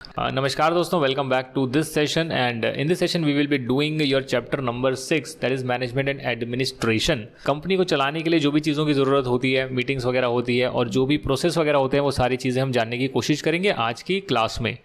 नमस्कार दोस्तों, welcome back to this session and in this session we will be doing your chapter number 6 that is management and administration. Company को चलाने के लिए जो भी चीज़ों की ज़रूरत होती है, मीटिंग्स वगैरह होती है और जो भी प्रोसेस वगैरह होते हैं, वो सारी चीज़ें हम जानने की कोशिश करेंगे आज की क्लास में।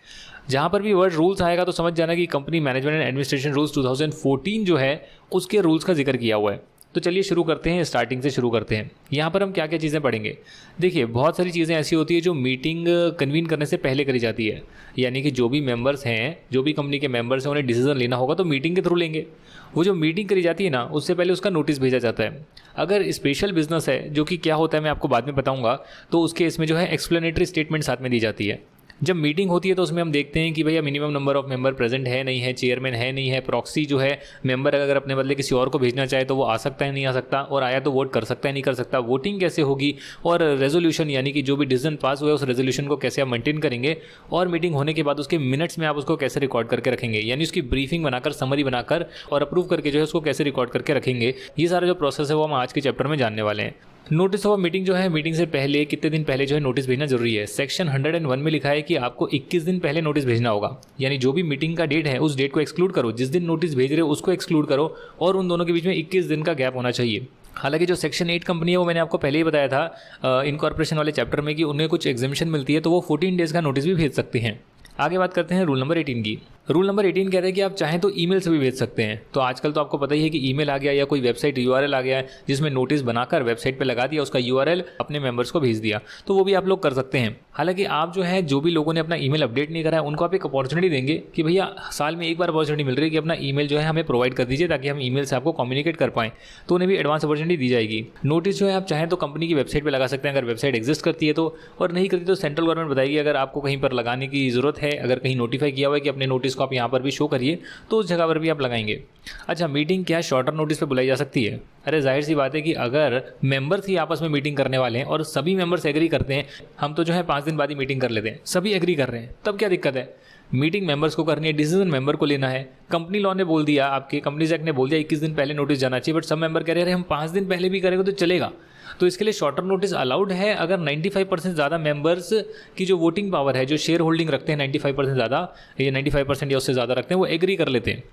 जहाँ पर भी वर्ड रूल्स आएगा तो समझ जाना कि company management and administration rules 2014 जो है उसके रूल्स का जिक्र किया हुआ है। तो चलिए शुरू करते हैं, स्टार्टिंग से शुरू करते हैं। यहाँ पर हम क्या क्या चीज़ें पढ़ेंगे। देखिए, बहुत सारी चीज़ें ऐसी होती है जो मीटिंग कन्वीन करने से पहले करी जाती है, यानी कि जो भी मेंबर्स हैं, जो भी कंपनी के मेंबर्स हैं, उन्हें डिसीजन लेना होगा तो मीटिंग के थ्रू लेंगे। वो जो मीटिंग करी जाती है ना, उससे पहले उसका नोटिस भेजा जाता है। अगर स्पेशल बिजनेस है, जो कि क्या होता है मैं आपको बाद में बताऊँगा, तो उसके इसमें जो है एक्सप्लेनेटरी स्टेटमेंट साथ में दी जाती है। जब मीटिंग होती है तो उसमें हम देखते हैं कि भैया minimum number of member present है नहीं है, चेयरमैन है नहीं है, प्रॉक्सी जो है मेंबर अगर अपने बदले किसी और को भेजना चाहे तो वो आ सकता है नहीं आ सकता, और आया तो वोट कर सकता है नहीं कर सकता, वोटिंग कैसे होगी, और रेजोल्यूशन यानी कि जो भी डिसीजन पास हुआ है उस रेजोल्यूशन को कैसे आप मेंटेन करेंगे, और मीटिंग होने के बाद उसके मिनट्स में आप उसको कैसे रिकॉर्ड करके रखेंगे, यानी उसकी ब्रीफिंग बनाकर, समरी बनाकर और अप्रूव करके जो है उसको कैसे रिकॉर्ड करके रखेंगे। ये सारा जो प्रोसेस है वो हम आज के चैप्टर में जानने वाले हैं। नोटिस ऑफ मीटिंग जो है, मीटिंग से पहले कितने दिन पहले जो है नोटिस भेजना जरूरी है। सेक्शन 101 में लिखा है कि आपको 21 दिन पहले नोटिस भेजना होगा, यानी जो भी मीटिंग का डेट है उस डेट को एक्सक्लूड करो, जिस दिन नोटिस भेज रहे हो उसको एक्सक्लूड करो, और उन दोनों के बीच में 21 दिन का गैप होना चाहिए। हालांकि जो सेक्शन 8 कंपनी है वो मैंने आपको पहले ही बताया था इनकॉर्पोरेशन वाले चैप्टर में कि उन्हें कुछ एग्जेम्पशन मिलती है, तो वो 14 डेज का नोटिस भी भेज सकते हैं। आगे बात करते हैं रूल नंबर 18 की। रूल नंबर 18 कहता है कि आप चाहें तो ईमेल से भी भेज सकते हैं। तो आजकल तो आपको पता ही है कि ईमेल आ गया या कोई वेबसाइट यूआरएल आ गया है जिसमें नोटिस बनाकर वेबसाइट पे लगा दिया, उसका यूआरएल अपने मेंबर्स को भेज दिया, तो वो भी आप लोग कर सकते हैं। हालांकि आप जो है, जो भी लोगों ने अपना ईमेल अपडेट नहीं करा है उनको आप एक अपॉर्चुनिटी देंगे कि भैया साल में एक बार अपॉर्चुनिटी मिल रही है कि अपना ईमेल जो है हमें प्रोवाइड कर दीजिए ताकि हम ईमेल से आपको कम्युनिकेट कर पाएं, तो उन्हें भी एडवांस अपॉर्चुनिटी दी जाएगी। नोटिस जो है आप चाहें तो कंपनी की वेबसाइट पर लगा सकते हैं, अगर वेबसाइट एग्जिस्ट करती है तो, और नहीं करती तो सेंट्रल गवर्नमेंट बताएगी अगर आपको कहीं पर लगाने की जरूरत है, अगर कहीं नोटिफाई किया हुआ है कि अपने नोटिस को आप यहाँ पर भी शो करिए, तो उस जगह पर भी आप लगाएंगे। अच्छा, मीटिंग क्या शॉर्टर नोटिस पे बुलाई जा सकती है? अरे जाहिर सी बात है कि अगर मेंबर्स ही आपस में मीटिंग करने वाले हैं और सभी मेंबर्स एग्री करते हैं, हम तो जो है 5 दिन बाद ही मीटिंग कर लेते हैं, सभी एग्री कर रहे हैं, तब क्या दिक्कत है? मीटिंग मेंबर्स को करनी है, डिसीजन मेंबर को लेना है। कंपनी लॉ ने बोल दिया, आपके कंपनीज एक्ट ने बोल दिया 21 दिन पहले नोटिस जाना चाहिए, बट सब मेंबर कह रहे हैं हम 5 दिन पहले भी करेंगे तो चलेगा। तो इसके लिए शॉर्टर नोटिस अलाउड है अगर 95% ज़्यादा मेंबर्स की जो वोटिंग पावर है, जो शेयर होल्डिंग रखते हैं 95% ज़्यादा, ये 95% या उससे ज़्यादा रखते हैं, वो एग्री कर लेते हैं।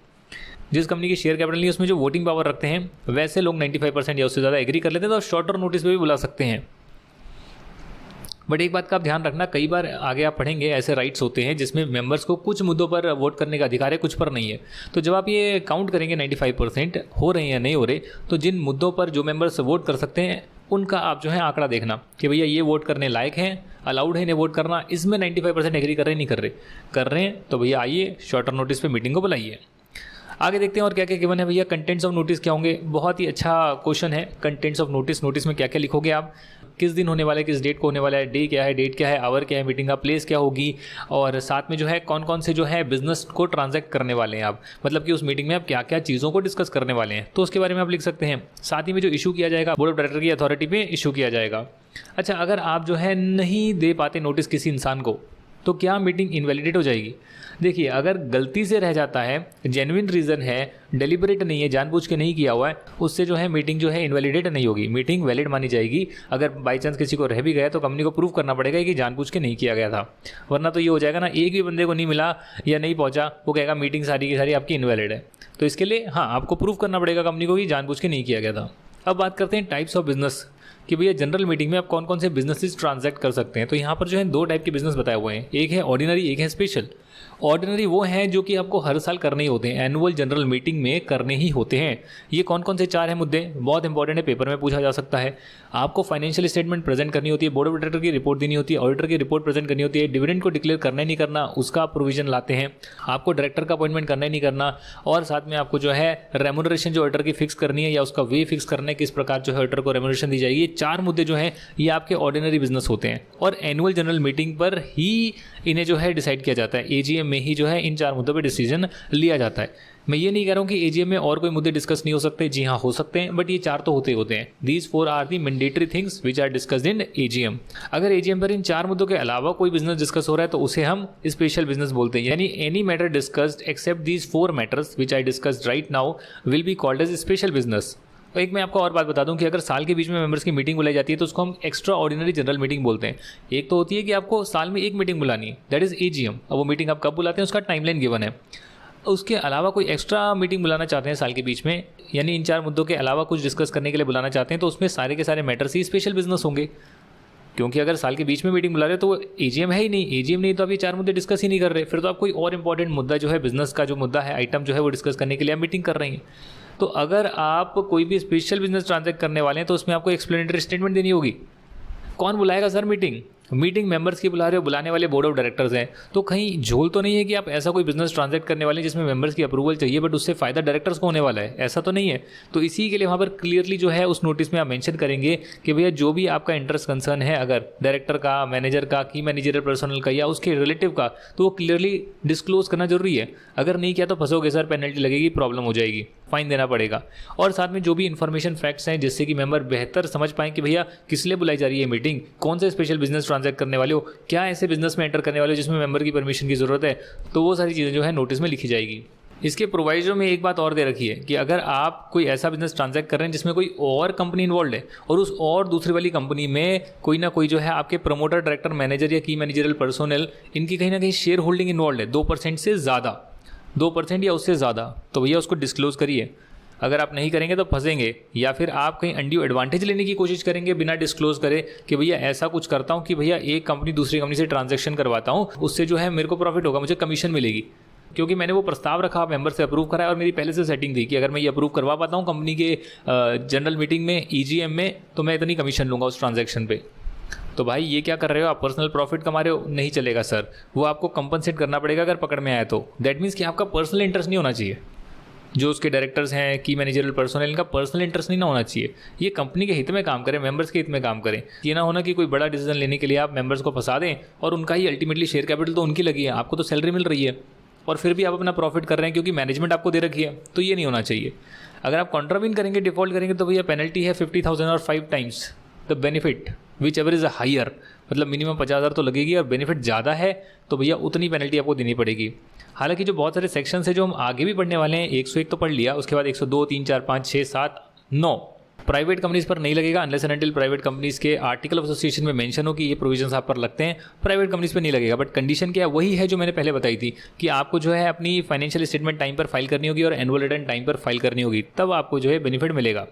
जिस कंपनी की शेयर कैपिटल नहीं उसमें जो वोटिंग पावर रखते हैं वैसे लोग 95% या उससे ज़्यादा एग्री कर लेते हैं, तो शॉर्टर नोटिस पे भी बुला सकते हैं। बट एक बात का आप ध्यान रखना, कई बार आगे आप पढ़ेंगे ऐसे राइट्स होते हैं जिसमें मेंबर्स को कुछ मुद्दों पर वोट करने का अधिकार है, कुछ पर नहीं है। तो जब आप ये काउंट करेंगे 95% हो रहे हैं या नहीं हो रहे, तो जिन मुद्दों पर जो मेंबर्स वोट कर सकते हैं उनका आप जो है आंकड़ा देखना कि भैया ये वोट करने लायक हैं, अलाउड है इन्हें वोट करना, इसमें 95% एग्री कर रहे हैं, नहीं कर रहे हैं, तो भैया आइए शॉर्टर नोटिस पे मीटिंग को बुलाइए। आगे देखते हैं और क्या क्या गिवन है भैया। कंटेंट्स ऑफ नोटिस क्या होंगे? बहुत ही अच्छा क्वेश्चन है। कंटेंट्स ऑफ नोटिस, नोटिस में क्या क्या लिखोगे आप, किस दिन होने वाला है, किस डेट को होने वाला है, डे क्या है, डेट क्या है, आवर क्या है, मीटिंग का प्लेस क्या होगी, और साथ में जो है कौन कौन से जो है बिजनेस को ट्रांजैक्ट करने वाले हैं आप, मतलब कि उस मीटिंग में आप क्या क्या चीज़ों को डिस्कस करने वाले हैं, तो उसके बारे में आप लिख सकते हैं। साथ ही में जो इशू किया जाएगा बोर्ड ऑफ डायरेक्टर की अथॉरिटी पे इशू किया जाएगा। अच्छा, अगर आप जो है नहीं दे पाते नोटिस किसी इंसान को, तो क्या मीटिंग इनवैलिडेट हो जाएगी? देखिए, अगर गलती से रह जाता है, जेन्युइन रीज़न है, डेलिबरेट नहीं है, जानबूझ के नहीं किया हुआ है, उससे जो है मीटिंग जो है इनवैलिडेट नहीं होगी, मीटिंग वैलिड मानी जाएगी। अगर बाई चांस किसी को रह भी गया तो कंपनी को प्रूव करना पड़ेगा कि जानबूझ के नहीं किया गया था, वरना तो ये हो जाएगा ना, एक भी बंदे को नहीं मिला या नहीं पहुंचा, वो कहेगा मीटिंग सारी की सारी आपकी इनवैलिड है। तो इसके लिए हाँ, आपको प्रूव करना पड़ेगा कंपनी को कि जानबूझ के नहीं किया गया था। अब बात करते हैं टाइप्स ऑफ बिजनेस कि भैया जनरल मीटिंग में आप कौन कौन से बिजनेसेस ट्रांजैक्ट कर सकते हैं। तो यहाँ पर जो है 2 टाइप के बिजनेस बताए हुए हैं, एक है ऑर्डिनरी, एक है स्पेशल। ऑर्डिनरी वो हैं जो कि आपको हर साल करने ही होते हैं, एनुअल जनरल मीटिंग में करने ही होते हैं। ये कौन कौन से 4 हैं मुद्दे, बहुत इंपॉर्टेंट है, पेपर में पूछा जा सकता है। आपको फाइनेंशियल स्टेटमेंट प्रेजेंट करनी होती है, बोर्ड ऑफ डायरेक्टर की रिपोर्ट देनी होती है, ऑडिटर की रिपोर्ट प्रेजेंट करनी होती है, डिविडेंड को डिक्लेयर करना ही नहीं करना, उसका आप प्रोविजन लाते हैं, आपको डायरेक्टर का अपॉइंटमेंट करना ही नहीं करना, और साथ में आपको जो है रेम्यूनरेशन जो ऑडिटर की फिक्स करनी है या उसका वे फिक्स करना है, किस प्रकार जो है ऑडिटर को रेम्यूनरेशन दी जाएगी। ये 4 मुद्दे जो है ये आपके ऑर्डिनरी बिजनेस होते हैं, और एनुअल जनरल मीटिंग पर ही इन्हें जो है डिसाइड किया जाता है। एजीएम में ही जो है इन 4 मुद्दों पे डिसीजन लिया जाता है। मैं ये नहीं कह रहा हूँ कि एजीएम में और कोई मुद्दे डिस्कस नहीं हो सकते, जी हाँ हो सकते हैं, बट ये 4 तो होते होते हैं। These 4 are the mandatory things which are discussed in AGM. अगर एजीएम पर इन 4 मुद्दों के अलावा कोई बिजनेस डिस्कस हो रहा है तो उसे हम स्पेशल बिजनेस बोलते हैं, यानी any matter discussed except these 4 matters which I discussed right now will be called as special business. और एक मैं आपको और बात बता दूं कि अगर साल के बीच में मेंबर्स की मीटिंग बुलाई जाती है तो उसको हम एक्स्ट्रा ऑर्डिनरी जनरल मीटिंग बोलते हैं। एक तो होती है कि आपको साल में एक मीटिंग बुलानी है, दैट इज़ AGM। अब वो मीटिंग आप कब बुलाते हैं उसका टाइमलाइन गिवन है। उसके अलावा कोई एक्स्ट्रा मीटिंग बुलाना चाहते हैं साल के बीच में, यानी इन 4 मुद्दों के अलावा कुछ डिस्कस करने के लिए बुलाना चाहते हैं, तो उसमें सारे के सारे मैटर्स ही स्पेशल बिजनेस होंगे। क्योंकि अगर साल के बीच में मीटिंग बुला रहे हो तो वो AGM है ही नहीं, AGM नहीं तो आप ये 4 मुद्दे डिस्कस ही नहीं कर रहे, फिर तो आप कोई और इंपॉर्टेंट मुद्दा जो है बिजनेस का जो मुद्दा है, आइटम जो है वो डिस्कस करने के लिए आप मीटिंग कर रहे हैं। तो अगर आप कोई भी स्पेशल बिजनेस ट्रांजैक्ट करने वाले हैं तो उसमें आपको एक्सप्लेनेटरी स्टेटमेंट देनी होगी। कौन बुलाएगा सर मीटिंग मेंबर्स की बुला रहे हो, बुलाने वाले बोर्ड ऑफ डायरेक्टर्स हैं। तो कहीं झोल तो नहीं है कि आप ऐसा कोई बिजनेस ट्रांजैक्ट करने वाले हैं जिसमें मेंबर्स की अप्रूवल चाहिए बट उससे फ़ायदा डायरेक्टर्स को होने वाला है, ऐसा तो नहीं है। तो इसी के लिए वहाँ पर क्लियरली जो है उस नोटिस में आप मेंशन करेंगे कि भैया जो भी आपका इंटरेस्ट कंसर्न है, अगर डायरेक्टर का, मैनेजर का, की मैनेजरियल पर्सनल का या उसके रिलेटिव का, तो वो क्लियरली डिस्क्लोज करना जरूरी है। अगर नहीं किया तो फंसोगे सर, पेनल्टी लगेगी, प्रॉब्लम हो जाएगी, फाइन देना पड़ेगा। और साथ में जो भी इन्फॉर्मेशन फैक्ट्स हैं जिससे कि मेंबर बेहतर समझ पाएँ कि भैया किस लिए बुलाई जा रही है मीटिंग, कौन से स्पेशल बिजनेस ट्रांजैक्ट करने वाले हो, क्या ऐसे बिजनेस में एंटर करने वाले हो जिसमें मेंबर की परमिशन की जरूरत है, तो वो सारी चीज़ें जो है नोटिस में लिखी जाएगी। इसके प्रोवाइजर में एक बात और दे रखी है कि अगर आप कोई ऐसा बिजनेस ट्रांजैक्ट कर रहे हैं जिसमें कोई और कंपनी इन्वॉल्व है और उस और दूसरी वाली कंपनी में कोई ना कोई जो है आपके प्रमोटर, डायरेक्टर, मैनेजर या की मैनेजरियल पर्सोनल, इनकी कहीं ना कहीं शेयर होल्डिंग इन्वॉल्व है 2% से ज़्यादा, 2% या उससे ज़्यादा, तो भैया उसको डिस्क्लोज करिए। अगर आप नहीं करेंगे तो फंसेंगे, या फिर आप कहीं अनड्यू एडवांटेज लेने की कोशिश करेंगे बिना डिस्क्लोज करे कि भैया ऐसा कुछ करता हूँ कि भैया एक कंपनी दूसरी कंपनी से ट्रांजैक्शन करवाता हूँ, उससे जो है मेरे को प्रॉफिट होगा, मुझे कमीशन मिलेगी, क्योंकि मैंने वो प्रस्ताव रखा, मेंबर से अप्रूव करा और मेरी पहले से सेटिंग थी कि अगर मैं ये अप्रूव करवा पाता हूँ कंपनी के जनरल मीटिंग में, EGM में, तो मैं इतनी कमीशन लूँगा उस ट्रांजैक्शन पे। तो भाई ये क्या कर रहे हो आप, पर्सनल प्रॉफिट कमा रहे हो, नहीं चलेगा सर, वो आपको कंपनसेट करना पड़ेगा अगर पकड़ में आए तो। दैट मीन्स कि आपका पर्सनल इंटरेस्ट नहीं होना चाहिए, जो उसके डायरेक्टर्स हैं, की मैनेजरियल पर्सनल, इनका पर्सनल इंटरेस्ट नहीं ना होना चाहिए। ये कंपनी के हित में काम करें, मेंबर्स के हित में काम करें। ये ना होना कि कोई बड़ा डिसीजन लेने के लिए आप मेंबर्स को फंसा दें और उनका ही अल्टीमेटली शेयर कैपिटल तो उनकी लगी है, आपको तो सैलरी मिल रही है और फिर भी आप अपना प्रॉफिट कर रहे हैं क्योंकि मैनेजमेंट आपको दे रखी है, तो ये नहीं होना चाहिए। अगर आप कॉन्ट्राविन करेंगे, डिफॉल्ट करेंगे, तो भैया पेनल्टी है 50,000 और 5 times the benefit whichever is a higher, मतलब मिनिमम 50,000 तो लगेगी और बेनिफिट ज़्यादा है तो भैया उतनी पेनल्टी आपको देनी पड़ेगी। हालांकि जो बहुत सारे सेक्शंस है जो हम आगे भी पढ़ने वाले हैं, 101 तो पढ़ लिया, उसके बाद 102, 3, 4, 5, 6, 7, 9 प्राइवेट कंपनीज पर नहीं लगेगा unless and until private companies के आर्टिकल ऑफ एसोसिएशन में मेंशन हो कि ये प्रोविजंस आप पर लगते हैं, प्राइवेट कंपनीज पर नहीं लगेगा। बट कंडीशन क्या है, वही है जो मैंने पहले बताई थी कि आपको जो है अपनी फाइनेंशियल स्टेटमेंट टाइम पर फाइल करनी होगी और एनुअल रिटर्न टाइम पर फाइल करनी होगी, तब आपको जो है बेनिफिट मिलेगा।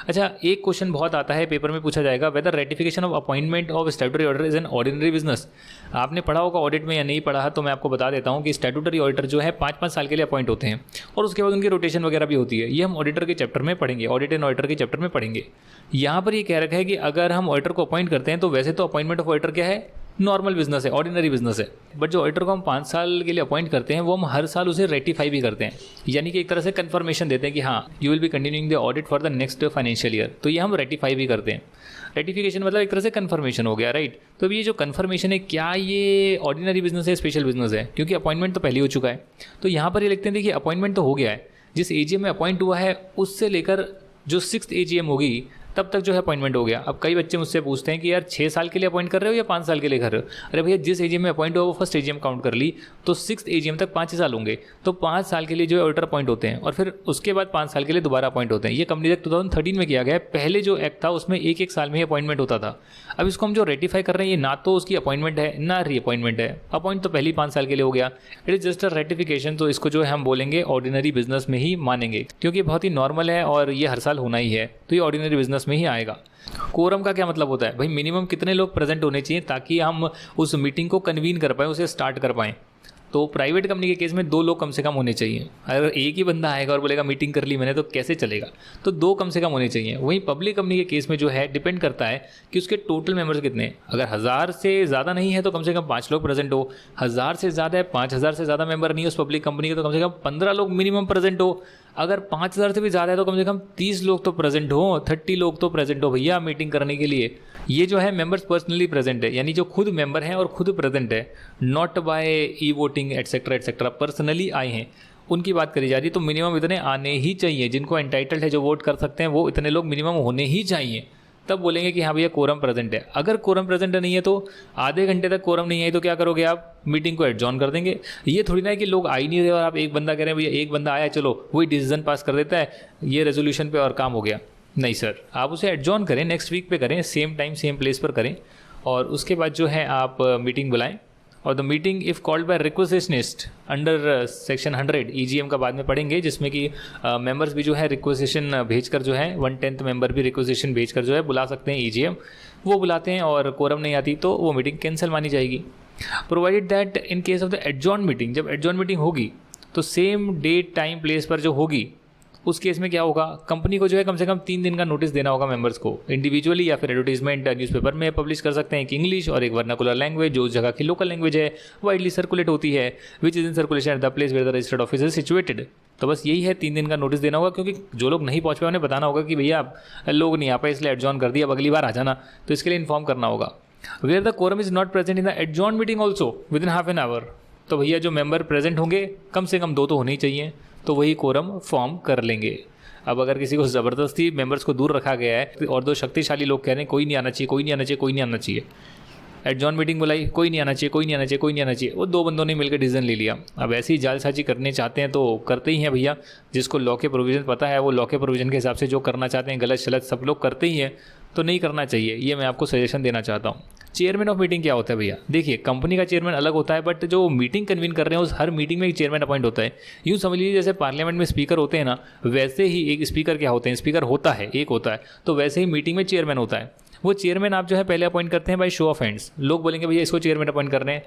अच्छा, एक क्वेश्चन बहुत आता है, पेपर में पूछा जाएगा, whether ratification of appointment of statutory auditor is an ordinary business. आपने पढ़ा होगा ऑडिट में या नहीं पढ़ा, तो मैं आपको बता देता हूँ कि स्टैट्यूटरी ऑडिटर जो है 5-5 साल के लिए अपॉइंट होते हैं और उसके बाद उनकी रोटेशन वगैरह भी होती है। ये हम ऑडिटर के चैप्टर में पढ़ेंगे, ऑडिट एंड ऑडिटर के चैप्टर में पढ़ेंगे। यहाँ पर ये कह रखा है कि अगर हम ऑडिटर को अपॉइंट करते हैं तो वैसे तो अपॉइंटमेंट ऑफ ऑडिटर क्या है, नॉर्मल बिजनेस है, ऑर्डिनरी बिजनेस है, बट जो ऑडिटर को हम 5 साल के लिए अपॉइंट करते हैं वो हम हर साल उसे रेटिफाई भी करते हैं, यानी कि एक तरह से कंफर्मेशन देते हैं कि हाँ you will be continuing the audit for the next financial year, तो ये हम रेटिफाई भी करते हैं। रेटिफिकेशन मतलब एक तरह से कंफर्मेशन हो गया, राइट। तो अब ये जो कंफर्मेशन है, क्या ये ऑर्डिनरी बिजनेस है, स्पेशल बिजनेस है, क्योंकि अपॉइंटमेंट तो पहले हो चुका है। तो यहाँ पर ये लिखते हैं, देखिए अपॉइंटमेंट तो हो गया है, जिस AGM में अपॉइंट हुआ है उससे लेकर जो 6th AGM होगी तब तक जो है अपॉइंटमेंट हो गया। अब कई बच्चे मुझसे पूछते हैं कि यार 6 साल के लिए अपॉइंट कर रहे हो या 5 साल के लिए कर रहे हो। अरे भैया जिस AGM में अपॉइंट हुआ वो फर्स्ट AGM काउंट कर ली, तो 6th AGM तक 5 साल होंगे, तो 5 साल के लिए जो है ऑडिटर अपॉइंट होते हैं और फिर उसके बाद 5 साल के लिए दोबारा अपॉइंट होते हैं। ये कंपनी एक्ट 2013 में किया गया है। पहले जो एक्ट था उसमें एक साल में ही अपॉइंटमेंट होता था। अब इसको हम जो रेटिफाई कर रहे हैं, ये ना तो उसकी अपॉइंटमेंट है ना रीअपॉइंटमेंट है, अपॉइंट तो पहले ही 5 साल के लिए हो गया, it is just a ratification. तो इसको जो है हम बोलेंगे ऑर्डिनरी बिजनेस में ही मानेंगे, क्योंकि बहुत ही नॉर्मल है और ये हर साल होना ही है, तो ये ऑर्डिनरी बिजनेस में ही आएगा। कोरम का क्या मतलब होता है भाई, मिनिमम कितने लोग प्रेजेंट होने चाहिए ताकि हम उस मीटिंग को कन्वीन कर पाएँ, उसे स्टार्ट कर पाएँ। तो प्राइवेट कंपनी के केस में 2 लोग कम से कम होने चाहिए। अगर एक ही बंदा आएगा और बोलेगा मीटिंग कर ली मैंने, तो कैसे चलेगा, तो 2 कम से कम होने चाहिए। वहीं पब्लिक कंपनी के केस में जो है डिपेंड करता है कि उसके टोटल मेंबर्स कितने हैं। अगर 1000 से ज़्यादा नहीं है तो कम से कम 5 लोग प्रेजेंट हो, 1000 से ज़्यादा है, 5000 से ज़्यादा मेंबर नहीं है उस पब्लिक कंपनी के, तो कम से कम 15 लोग मिनिमम प्रेजेंट हो। अगर 5000 से भी ज़्यादा है तो कम से कम 30 लोग तो प्रेजेंट हो, 30 लोग तो प्रेजेंट हो भैया मीटिंग करने के लिए। ये जो है मेंबर्स पर्सनली प्रेजेंट है, यानी जो खुद मेंबर हैं और खुद प्रेजेंट है, not by e voting etcetera etcetera, personally आए हैं, उनकी बात करी जा रही है। तो मिनिमम इतने आने ही चाहिए, जिनको एंटाइटल्ड है, जो वोट कर सकते हैं, वो इतने लोग मिनिमम होने ही चाहिए, तब बोलेंगे कि हाँ भैया कोरम प्रेजेंट है। अगर कोरम प्रेजेंट नहीं है तो आधे घंटे तक कोरम नहीं है तो क्या करोगे आप, मीटिंग को एडजॉर्न कर देंगे। ये थोड़ी ना है कि लोग आ ही नहीं रहे और आप एक बंदा कह रहे हैं भैया एक बंदा आया चलो वही डिसीजन पास कर देता है, ये रेजोल्यूशन पे और काम हो गया। नहीं सर, आप उसे एडजॉर्न करें, नेक्स्ट वीक पे करें, सेम टाइम सेम प्लेस पर करें, और उसके बाद जो है आप मीटिंग बुलाएं। और the meeting if called by requisitionist under section 100 EGM का बाद में पढ़ेंगे, जिसमें कि मेंबर्स भी जो है रिक्वेजिशन भेजकर जो है 1/10 मेंबर भी रिक्वेजिशन भेजकर जो है बुला सकते हैं EGM, वो बुलाते हैं, और कोरम नहीं आती तो वो मीटिंग कैंसिल मानी जाएगी। Provided that in case of the adjourn meeting, जब एडजॉर्न मीटिंग होगी तो सेम डेट टाइम प्लेस पर जो होगी, उस केस में क्या होगा, कंपनी को जो है कम से कम 3 दिन का नोटिस देना होगा मेंबर्स को इंडिविजुअली, या फिर एडवर्टीजमेंट न्यूज़पेपर में पब्लिश कर सकते हैं कि इंग्लिश और एक वर्नाकुलर लैंग्वेज जो उस जगह की लोकल लैंग्वेज है वाइडली सर्कुलेट होती है, which is in circulation at the place where the registered office is situated. तो बस यही है, 3 दिन का नोटिस देना होगा, क्योंकि जो लोग नहीं पहुँच पाए उन्हें बताना होगा कि भैया लोग नहीं आ पाए इसलिए एडजॉर्न कर दिया, अब अगली बार आ जाना, तो इसके लिए इन्फॉर्म करना होगा। Where the quorum is not present in the adjourn meeting also with in half an hour, तो भैया जो मेंबर प्रेजेंट होंगे कम से कम 2 तो होने ही चाहिए, तो वही कोरम फॉर्म कर लेंगे। अब अगर किसी को ज़बरदस्ती मेंबर्स को दूर रखा गया है और 2 शक्तिशाली लोग कह रहे हैं कोई नहीं आना चाहिए, कोई नहीं आना चाहिए, कोई नहीं आना चाहिए, एडजॉर्न मीटिंग बुलाई, कोई नहीं आना चाहिए, कोई नहीं आना चाहिए, कोई नहीं आना चाहिए, वो 2 बंदों ने मिलकर डिसीजन ले लिया। अब ऐसी जालसाजी करने चाहते हैं तो करते ही हैं भैया, जिसको लॉ के प्रोविज़न पता है वो लॉ के प्रोविज़न के हिसाब से जो करना चाहते हैं, गलत शलत सब लोग करते ही हैं, तो नहीं करना चाहिए, ये मैं आपको सजेशन देना चाहता हूँ। चेयरमैन ऑफ मीटिंग क्या होता है भैया, देखिए कंपनी का चेयरमैन अलग होता है, बट जो मीटिंग कन्वीन कर रहे हैं उस हर मीटिंग में एक चेयरमैन अपॉइंट होता है। यूँ समझ लीजिए जैसे पार्लियामेंट में स्पीकर होते हैं ना, वैसे ही एक स्पीकर क्या होते हैं, स्पीकर होता है, एक होता है, तो वैसे ही मीटिंग में चेयरमैन होता है। वो चेयरमैन आप जो है पहले अपॉइंट करते हैं बाय शो ऑफ हैंड्स, लोग बोलेंगे भैया इसको चेयरमैन अपॉइंट कर रहे हैं,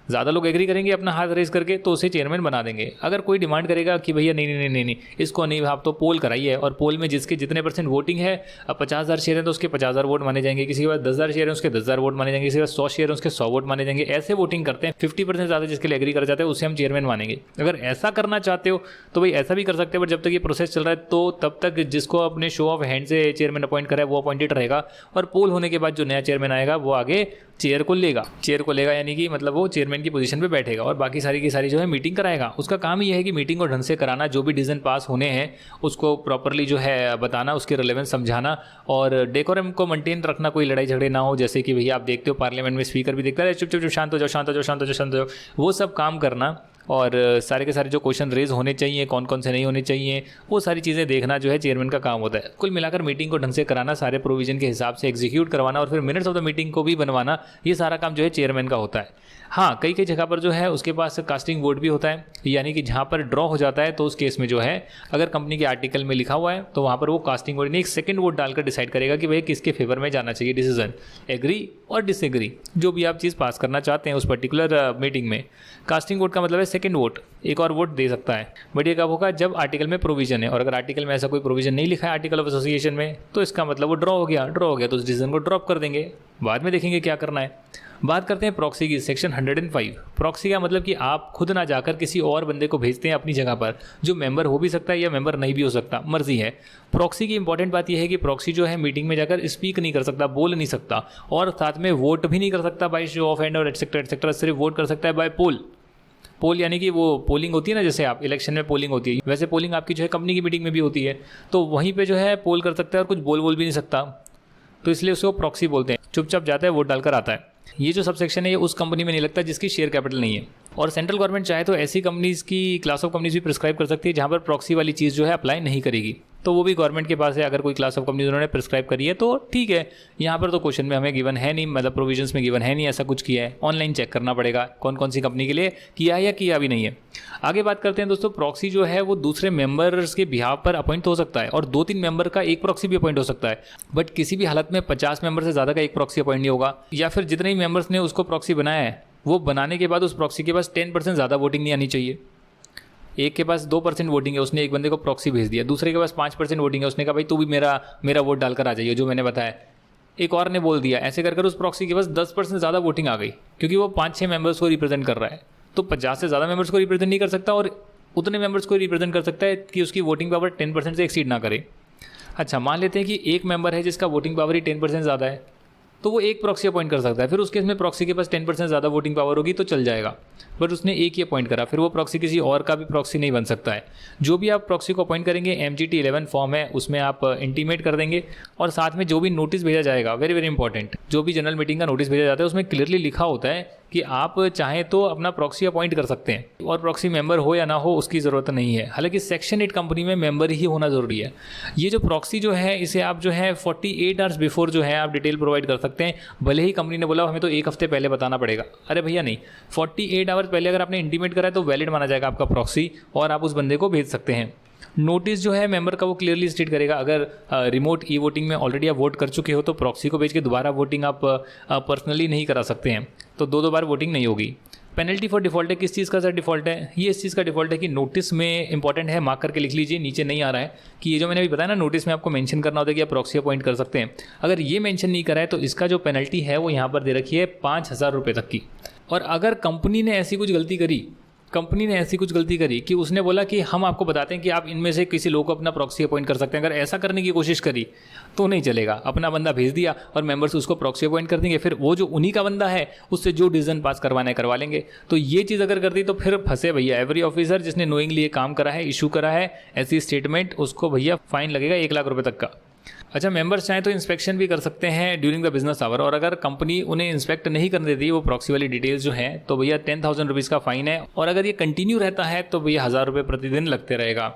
ज़्यादा लोग एग्री करेंगे अपना हाथ रेज करके तो उसे चेयरमैन बना देंगे। अगर कोई डिमांड करेगा कि भैया नहीं नहीं नहीं नहीं इसको नहीं, आप तो पोल कराइए, और पोल में जिसके जितने % वोटिंग है, अब 50,000 शेयर हैं तो उसके 50,000 वोट माने जाएंगे, किसी के पास 10,000 शेयर हैं उसके 10,000 वोट माने जाएंगे, किसी के पास 100 शेयर हैं उसके 100 वोट माने जाएंगे। ऐसे वोटिंग करते हैं, 50% ज़्यादा जिसके लिए एग्री कर जाते हैं उसे हम चेयरमैन मानेंगे। अगर ऐसा करना चाहते हो तो भाई ऐसा भी कर सकते हैं, बट जब तक ये प्रोसेस चल रहा है तो तब तक जिसको अपने शो ऑफ हैंड से चेयरमैन अपॉइंट करा है वो अपॉइंटेड रहेगा, और पोल होने के बाद जो नया चेयरमैन आएगा वो आगे चेयर को लेगा, यानी कि मतलब वो चेयरमैन की पोजीशन पे बैठेगा और बाकी सारी की सारी जो है मीटिंग कराएगा। उसका काम ही है कि मीटिंग को ढंग से कराना, जो भी डिसीजन पास होने हैं उसको प्रॉपरली जो है बताना, उसके रिलेवेंस समझाना, और डेकोरम को मेंटेन रखना, कोई लड़ाई झगड़े ना हो। जैसे कि भैया आप देखते हो पार्लियामेंट में स्पीकर भी देखता है चुप चुप चुप शांत हो जाओ, शांत हो जाओ, शांत हो जाओ, शांत हो जाओ, वो सब काम करना, और सारे के सारे जो क्वेश्चन रेज होने चाहिए, कौन कौन से नहीं होने चाहिए, वो सारी चीज़ें देखना जो है चेयरमैन का काम होता है। कुल मिलाकर मीटिंग को ढंग से कराना, सारे प्रोविजन के हिसाब से एग्जीक्यूट करवाना, और फिर मिनट्स ऑफ द मीटिंग को भी बनवाना, ये सारा काम जो है चेयरमैन का होता है। हाँ, कई कई जगह पर जो है उसके पास कास्टिंग वोट भी होता है, यानी कि जहाँ पर ड्रॉ हो जाता है तो उस केस में जो है अगर कंपनी के आर्टिकल में लिखा हुआ है तो वहाँ पर वो कास्टिंग वोट, एक सेकंड वोट डालकर डिसाइड करेगा कि भाई किसके फेवर में जाना चाहिए डिसीजन, एग्री और डिसएग्री, जो भी आप चीज़ पास करना चाहते हैं उस पर्टिकुलर मीटिंग में। कास्टिंग वोट का मतलब है सेकंड वोट, एक और वोट दे सकता है, बट ये कब होगा जब आर्टिकल में प्रोविजन है, और अगर आर्टिकल में ऐसा कोई प्रोविजन नहीं लिखा है आर्टिकल ऑफ एसोसिएशन में तो इसका मतलब वो ड्रॉ हो गया तो उस डिसीजन को ड्रॉप कर देंगे, बाद में देखेंगे क्या करना है। बात करते हैं प्रॉक्सी की, सेक्शन 105। प्रॉक्सी का मतलब कि आप खुद ना जाकर किसी और बंदे को भेजते हैं अपनी जगह पर, जो मेंबर हो भी सकता है या मेंबर नहीं भी हो सकता, मर्जी है। प्रॉक्सी की इंपॉर्टेंट बात यह है कि प्रॉक्सी जो है मीटिंग में जाकर स्पीक नहीं कर सकता, बोल नहीं सकता, और साथ में वोट भी नहीं कर सकता बाय शो ऑफ हैंड और एटसेट्रा, सिर्फ वोट कर सकता है बाय पोल, यानी कि वो पोलिंग होती है ना, जैसे आप इलेक्शन में पोलिंग होती है वैसे पोलिंग आपकी जो है कंपनी की मीटिंग में भी होती है, तो वहीं पे जो है पोल कर सकता है और कुछ बोल भी नहीं सकता, तो इसलिए उसको प्रॉक्सी बोलते हैं। चुपचाप जाता है, वोट डालकर आता है। ये जो सब सेक्शन है ये उस कंपनी में नहीं लगता जिसकी शेयर कैपिटल नहीं है, और सेंट्रल गवर्नमेंट चाहे तो ऐसी कंपनीज की क्लास ऑफ कंपनीज भी प्रिस्क्राइब कर सकती है जहाँ पर प्रॉक्सी वाली चीज़ जो है अप्लाई नहीं करेगी, तो वो भी गवर्नमेंट के पास है। अगर कोई क्लास ऑफ कंपनीज उन्होंने प्रिस्क्राइब करी है तो ठीक है, यहाँ पर तो क्वेश्चन में हमें गिवन है नहीं, मतलब प्रोविजंस में गिवन है नहीं ऐसा कुछ किया है, ऑनलाइन चेक करना पड़ेगा कौन कौन सी कंपनी के लिए किया है या किया भी नहीं है। आगे बात करते हैं दोस्तों, प्रॉक्सी जो है वो दूसरे मेंबर्स के बिहाफ पर अपॉइंट हो सकता है, और 2-3 मेंबर का एक प्रॉक्सी भी अपॉइंट हो सकता है, बट किसी भी हालत में 50 मेंबर से ज़्यादा का एक प्रॉक्सी अपॉइंट नहीं होगा, या फिर जितने ही मेंबर्स ने उसको प्रॉक्सी बनाया है वो बनाने के बाद उस प्रॉक्सी के पास 10% ज़्यादा वोटिंग नहीं आनी चाहिए। एक के पास 2% वोटिंग है, उसने एक बंदे को प्रॉक्सी भेज दिया, दूसरे के पास 5% वोटिंग है, उसने कहा भाई तू भी मेरा वोट डालकर आ जाइए जो मैंने बताया, एक और ने बोल दिया, ऐसे कर उस प्रॉक्सी के पास 10% ज़्यादा वोटिंग आ गई, क्योंकि वो 5-6 मेंबर्स को रिप्रेजेंट कर रहा है, तो 50 से ज़्यादा मेंबर्स को रिप्रेजेंट नहीं कर सकता, और उतने मेंबर्स को रिप्रेजेंट कर सकता है कि उसकी वोटिंग पावर 10% से एक्सीड ना करे। अच्छा, मान लेते हैं कि एक मेंबर है जिसका वोटिंग पावर ही 10% ज़्यादा है, तो वो एक प्रॉक्सी अपॉइंट कर सकता है, फिर उस केस में प्रॉक्सी के पास 10% ज़्यादा वोटिंग पावर होगी तो चल जाएगा, बट उसने एक ही अपॉइंट करा, फिर वो प्रॉक्सी किसी और का भी प्रॉक्सी नहीं बन सकता है। जो भी आप प्रॉक्सी को अपॉइंट करेंगे, MGT 11 फॉर्म है उसमें आप इंटीमेट कर देंगे, और साथ में जो भी नोटिस भेजा जाएगा, वेरी वेरी इंपॉर्टेंट, जो भी जनरल मीटिंग का नोटिस भेजा जाता है उसमें क्लियरली लिखा होता है कि आप चाहें तो अपना प्रॉक्सी अपॉइंट कर सकते हैं और प्रॉक्सी मेंबर हो या ना हो उसकी ज़रूरत नहीं है। हालांकि सेक्शन 8 कंपनी में मेंबर ही होना ज़रूरी है। ये जो प्रॉक्सी जो है इसे आप जो है 48 आवर्स बिफोर जो है आप डिटेल प्रोवाइड कर सकते हैं। भले ही कंपनी ने बोला हमें तो 1 हफ्ते पहले बताना पड़ेगा, अरे भैया नहीं, 48 आवर्स पहले अगर आपने इंटीमेट करा है तो वैलिड माना जाएगा आपका प्रॉक्सी और आप उस बंदे को भेज सकते हैं। नोटिस जो है मेंबर का वो क्लियरली स्टेट करेगा, अगर रिमोट ई वोटिंग में ऑलरेडी आप वोट कर चुके हो तो प्रॉक्सी को भेज के दोबारा वोटिंग आप पर्सनली नहीं करा सकते हैं, तो दो बार वोटिंग नहीं होगी। पेनल्टी फॉर डिफॉल्ट है, किस चीज़ का सर डिफॉल्ट है? ये इस चीज़ का डिफॉल्ट है कि नोटिस में इंपॉर्टेंट है, मार्क करके लिख लीजिए, नीचे नहीं आ रहा है कि ये जो मैंने अभी बताया ना नोटिस में आपको मेंशन करना होता है कि आप प्रॉक्सी अपॉइंट कर सकते हैं। अगर ये मेंशन नहीं करा है तो इसका जो पेनल्टी है वो यहाँ पर दे रखी है 5,000 रुपये तक की। और अगर कंपनी ने ऐसी कुछ गलती करी कि उसने बोला कि हम आपको बताते हैं कि आप इनमें से किसी लोग को अपना प्रॉक्सी अपॉइंट कर सकते हैं, अगर ऐसा करने की कोशिश करी तो नहीं चलेगा। अपना बंदा भेज दिया और मेंबर्स उसको प्रॉक्सी अपॉइंट कर देंगे, फिर वो जो उन्हीं का बंदा है उससे जो डिसीजन पास करवाना है करवा लेंगे। तो ये चीज़ अगर कर दी तो फिर फंसे भैया। एवरी ऑफिसर जिसने नोइंगली ये काम करा है, इशू करा है ऐसी स्टेटमेंट, उसको भैया फाइन लगेगा 1 लाख रुपये तक का। अच्छा, मेंबर्स चाहें तो इंस्पेक्शन भी कर सकते हैं ड्यूरिंग द बिजनेस आवर, और अगर कंपनी उन्हें इंस्पेक्ट नहीं करने देती वो प्रॉक्सी वाली डिटेल्स जो हैं तो भैया 10,000 रुपीज़ का फाइन है, और अगर ये कंटिन्यू रहता है तो भैया 1,000 रुपये प्रतिदिन लगते रहेगा।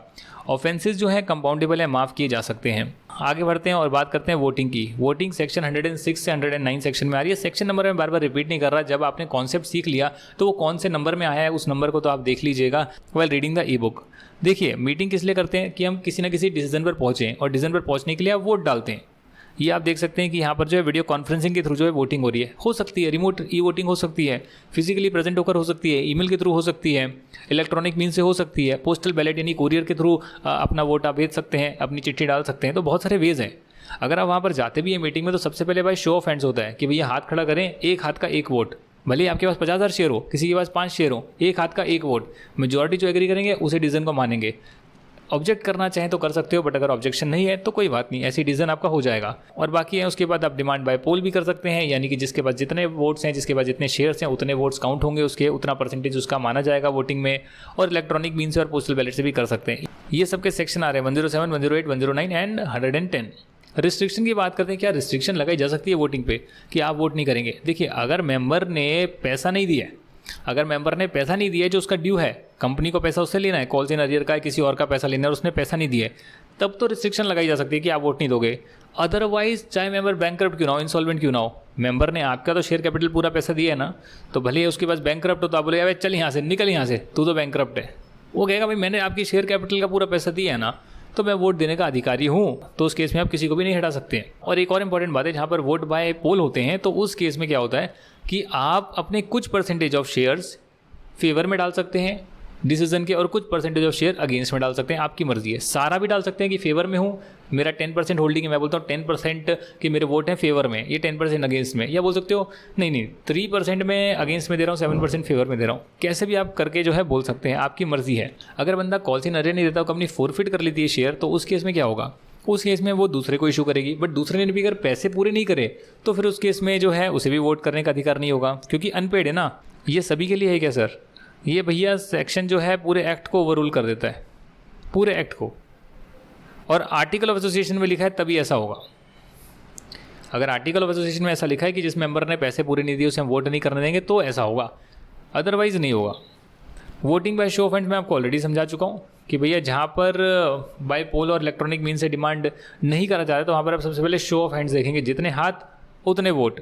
ऑफेंसेस जो है कंपाउंडेबल है, माफ़ किए जा सकते हैं। आगे बढ़ते हैं और बात करते हैं वोटिंग की। वोटिंग सेक्शन 106 से 109 सेक्शन में आ रही है। सेक्शन नंबर में बार बार रिपीट नहीं कर रहा, जब आपने कॉन्सेप्ट सीख लिया तो वो कौन से नंबर में आया है उस नंबर को तो आप देख लीजिएगा while reading the E book. देखिए, मीटिंग किस लिए करते हैं कि हम किसी ना किसी डिसीजन पर पहुँचें, और डिसीजन पर पहुँचने के लिए आप वोट डालते हैं। ये आप देख सकते हैं कि यहाँ पर जो है वीडियो कॉन्फ्रेंसिंग के थ्रू जो है वोटिंग हो रही है। हो सकती है रिमोट ई वोटिंग हो सकती है, फिजिकली प्रेजेंट होकर हो सकती है, ईमेल के थ्रू हो सकती है, इलेक्ट्रॉनिक मीन से हो सकती है, पोस्टल बैलेट यानी कोरियर के थ्रू अपना वोट आप भेज सकते हैं, अपनी चिट्ठी डाल सकते हैं। तो बहुत सारे वेज हैं। अगर आप वहाँ पर जाते भी हैं मीटिंग में तो सबसे पहले भाई शो ऑफ हैंड्स होता है कि भैया हाथ खड़ा करें, एक हाथ का एक वोट। भले ही आपके पास 50,000 शेयर हो, किसी के पास 5 शेयर हो, एक हाथ का एक वोट। मेजॉरिटी जो एग्री करेंगे उसे डिसीजन को मानेंगे। ऑब्जेक्ट करना चाहें तो कर सकते हो, बट अगर ऑब्जेक्शन नहीं है तो कोई बात नहीं, ऐसी डिसीजन आपका हो जाएगा। और बाकी है उसके बाद आप डिमांड बाय पोल भी कर सकते हैं, यानी कि जिसके पास जितने वोट्स हैं, जिसके पास जितने शेयर्स हैं उतने वोट्स काउंट होंगे, उसके उतना परसेंटेज उसका माना जाएगा वोटिंग में। और इलेक्ट्रॉनिक मीन से और पोस्टल बैलेट से भी कर सकते हैं। ये सबके सेक्शन आ रहे हैं 107, 108, 109 एंड 110। रिस्ट्रिक्शन की बात करते हैं, क्या रिस्ट्रिक्शन लगाई जा सकती है वोटिंग पे कि आप वोट नहीं करेंगे? देखिए, अगर मेंबर ने पैसा नहीं दिया जो उसका ड्यू है, कंपनी को पैसा उससे लेना है, कॉल इन अरियर का है, किसी और का पैसा लेना है और उसने पैसा नहीं दिया है, तब तो रिस्ट्रिक्शन लगाई जा सकती है कि आप वोट नहीं दोगे। अदरवाइज चाहे मेंबर बैंकरप्ट क्यों ना हो, इंसॉल्वेंट क्यों ना हो, मेंबर ने आपका तो शेयर कैपिटल पूरा पैसा दिया है ना, तो भले ही उसके पास बैंकरप्ट हो तो आप बोले अरे चल यहाँ से निकल, यहाँ से तू तो बैंकरप्ट है। वो कहेगा भाई मैंने आपकी शेयर कैपिटल का पूरा पैसा दिया है ना, तो मैं वोट देने का अधिकारी हूँ, तो उस केस में आप किसी को भी नहीं हटा सकते हैं। और एक और इंपॉर्टेंट बात है, जहाँ पर वोट बाय पोल होते हैं तो उस केस में क्या होता है कि आप अपने कुछ परसेंटेज ऑफ शेयर्स फेवर में डाल सकते हैं डिसीजन के, और कुछ परसेंटेज ऑफ शेयर अगेंस्ट में डाल सकते हैं, आपकी मर्जी है। सारा भी डाल सकते हैं कि फेवर में हूँ, मेरा 10% होल्डिंग है, मैं बोलता हूँ 10% कि मेरे वोट हैं फेवर में, ये 10% अगेंस्ट में। या बोल सकते हो नहीं 3% में अगेंस्ट में दे रहा हूँ, 7% फेवर में दे रहा हूँ। कैसे भी आप करके जो है बोल सकते हैं, आपकी मर्जी है। अगर बंदा कॉल इन अरियर नहीं देता, कंपनी फोरफिट कर लेती है शेयर, तो उस केस में क्या होगा? उस केस में वो दूसरे को इशू करेगी, बट दूसरे ने भी अगर पैसे पूरे नहीं करे तो फिर उस केस में जो है उसे भी वोट करने का अधिकार नहीं होगा, क्योंकि अनपेड है ना। ये सभी के लिए है क्या सर? ये भैया सेक्शन जो है पूरे एक्ट को ओवररूल कर देता है, पूरे एक्ट को। और आर्टिकल ऑफ एसोसिएशन में लिखा है तभी ऐसा होगा। अगर आर्टिकल ऑफ एसोसिएशन में ऐसा लिखा है कि जिस मेंबर ने पैसे पूरे नहीं दिए उसे हम वोट नहीं करने देंगे तो ऐसा होगा, अदरवाइज नहीं होगा। Voting by show of hands में आपको ऑलरेडी समझा चुका हूँ कि भैया जहाँ पर बाय पोल और इलेक्ट्रॉनिक मीन से डिमांड नहीं करा जा रहा तो वहाँ पर आप सबसे पहले शो ऑफ हैंड्स देखेंगे, जितने हाथ उतने वोट।